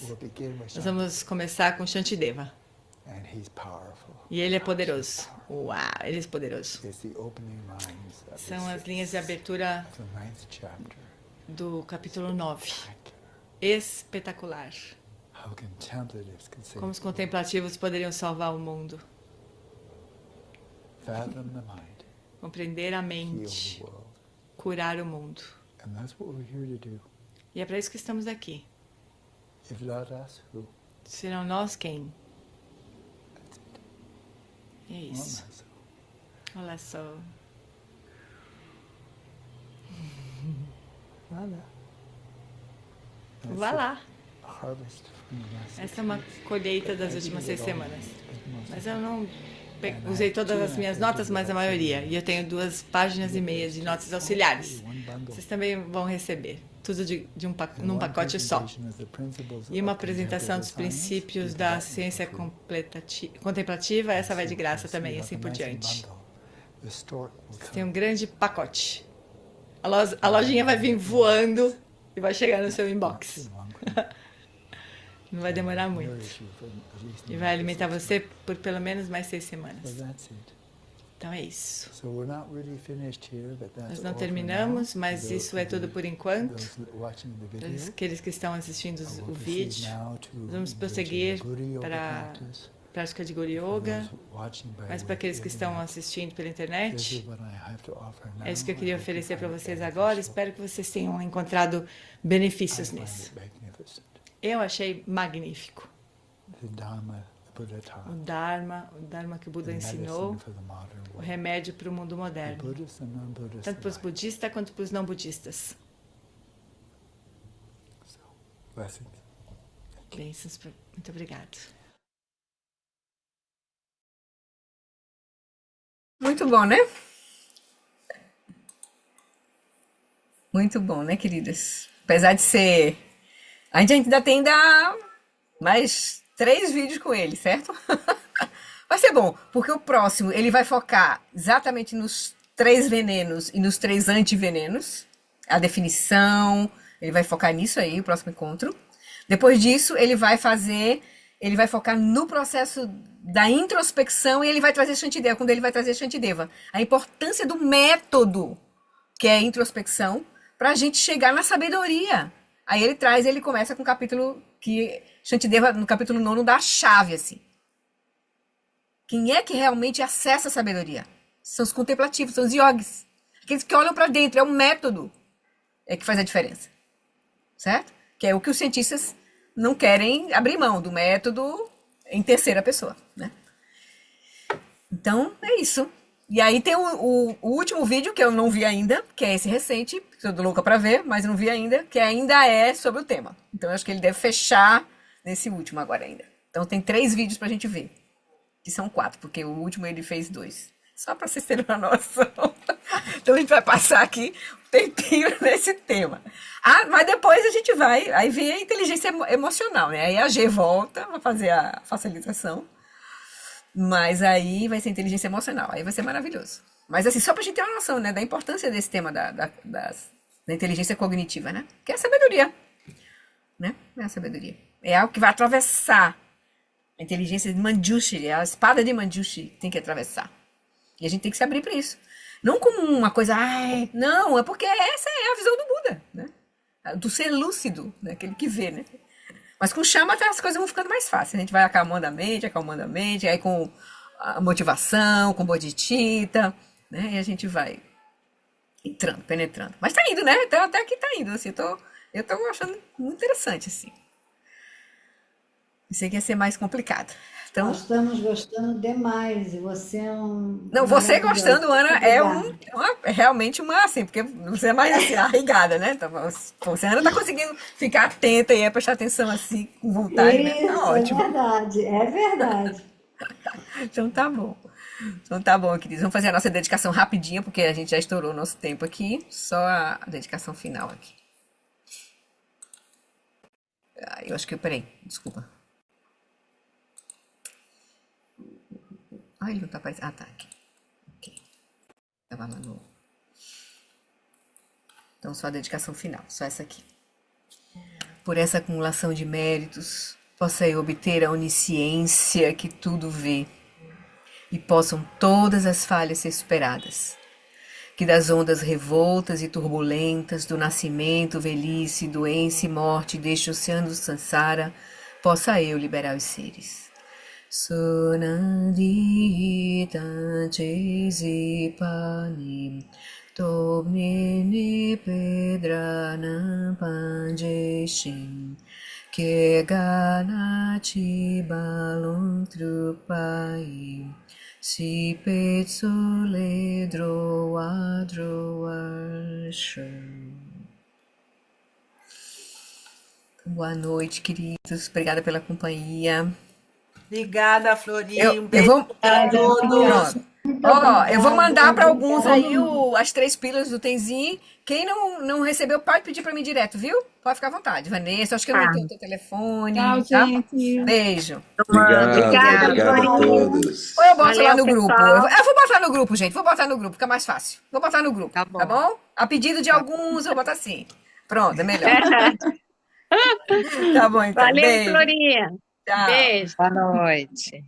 Nós vamos começar com Shantideva. E ele é poderoso. Uau, ele é poderoso. São as linhas de abertura do capítulo 9. Espetacular. Como os contemplativos poderiam salvar o mundo. Compreender a mente. Curar o mundo. E é para isso que estamos aqui. Serão nós quem? É isso. Olha só. Vá lá. Essa é uma colheita das últimas 6 semanas. Mas eu não usei todas as minhas notas, mas a maioria. E eu tenho 2,5 páginas de notas auxiliares. Vocês também vão receber. Tudo num pacote só. E uma apresentação dos princípios da ciência contemplativa, essa vai de graça também, assim por diante. Tem um grande pacote. A lojinha vai vir voando e vai chegar no seu inbox. Não vai demorar muito. E vai alimentar você por pelo menos mais 6 semanas. Então é isso. Nós não terminamos, mas isso é tudo por enquanto. Para aqueles que estão assistindo o vídeo, vamos prosseguir para a prática de Guru Yoga. Mas para aqueles que estão assistindo pela internet, é isso que eu queria oferecer para vocês agora. Espero que vocês tenham encontrado benefícios nisso. Eu achei magnífico. O Dharma que o Buda ensinou, o remédio para o mundo moderno, tanto para os budistas quanto para os não budistas. Bênçãos, muito obrigado. Muito bom, né? Muito bom, né, queridas? Apesar de ser... A gente ainda tem mais 3 vídeos com ele, certo? Vai ser bom, porque o próximo ele vai focar exatamente nos 3 venenos e nos 3 antivenenos. A definição, ele vai focar nisso aí, o próximo encontro. Depois disso, ele vai focar no processo da introspecção e ele vai trazer Shantideva, quando ele vai trazer Shantideva. A importância do método, que é a introspecção, para a gente chegar na sabedoria. Aí ele começa com o capítulo que Shantideva, no capítulo 9, dá a chave, assim. Quem é que realmente acessa a sabedoria? São os contemplativos, são os yogis. Aqueles que olham para dentro, é o método que faz a diferença. Certo? Que é o que os cientistas não querem abrir mão do método em terceira pessoa, né? Então, é isso. E aí tem o último vídeo, que eu não vi ainda, que é esse recente, que eu tô louca pra ver, mas não vi ainda, que ainda é sobre o tema. Então, eu acho que ele deve fechar nesse último agora ainda. Então, tem 3 vídeos pra gente ver, que são 4, porque o último ele fez 2. Só pra vocês terem uma noção. Então, a gente vai passar aqui um tempinho nesse tema. Mas depois a gente vai, aí vem a inteligência emocional, né? Aí a G volta pra fazer a facilitação. Mas aí vai ser inteligência emocional, aí vai ser maravilhoso. Mas assim, só pra gente ter uma noção, né, da importância desse tema da inteligência cognitiva, né? Que é a sabedoria, né? É a sabedoria. É algo que vai atravessar a inteligência de Manjushri, a espada de Manjushri tem que atravessar. E a gente tem que se abrir para isso. Não como uma coisa, não, é porque essa é a visão do Buda, né? Do ser lúcido, né? Aquele que vê, né? Mas com chama as coisas vão ficando mais fáceis. A gente vai acalmando a mente, aí com a motivação, com bodhicitta, né? E a gente vai entrando, penetrando. Mas tá indo, né? Então até aqui tá indo, assim, eu tô achando muito interessante, assim. Pensei que ia ser mais complicado. Então, Nós estamos gostando demais, e você é um não, você maravilhoso. gostando, Ana, Obrigada. é realmente uma, assim, porque você é mais assim, arraigada, né? Então, você, Ana, tá conseguindo ficar atenta e prestar atenção assim, com vontade, né? Tá Isso, ótimo. é verdade. Então tá bom. Então tá bom, queridos. Vamos fazer a nossa dedicação rapidinha, porque a gente já estourou o nosso tempo aqui. Só a dedicação final aqui. Eu acho que, peraí, desculpa. Ele não tá aparecendo. Tá aqui. Ok. Tava lá no... Então, só a dedicação final, só essa aqui. Por essa acumulação de méritos, possa eu obter a onisciência que tudo vê, e possam todas as falhas ser superadas. Que das ondas revoltas e turbulentas do nascimento, velhice, doença e morte deste oceano do Sansara, possa eu liberar os seres. Sunanditan Chesipanim Tobnini Pedranam Panjeshin Keganachi Balon Trupai Sipetsule Droa Droasham. Boa noite, queridos. Obrigada pela companhia. Obrigada, Florinha. Eu Um beijo vou... para todos. Pronto. Ó, eu vou mandar para alguns aí as 3 pílulas do Tenzin. Quem não recebeu, pode pedir para mim direto, viu? Pode ficar à vontade. Vanessa, acho que eu não tenho o teu telefone. Tchau, Tá? gente. Beijo. Obrigado a todos. Ou eu boto Valeu, lá no grupo. pessoal. Eu vou botar no grupo, gente. Vou botar no grupo, fica mais fácil. Vou botar no grupo, Tá bom. tá bom? A pedido de alguns, eu boto assim. Pronto, é melhor. Tá bom, então. Valeu, Beijo. Florinha. Tchau. Beijo. Boa noite.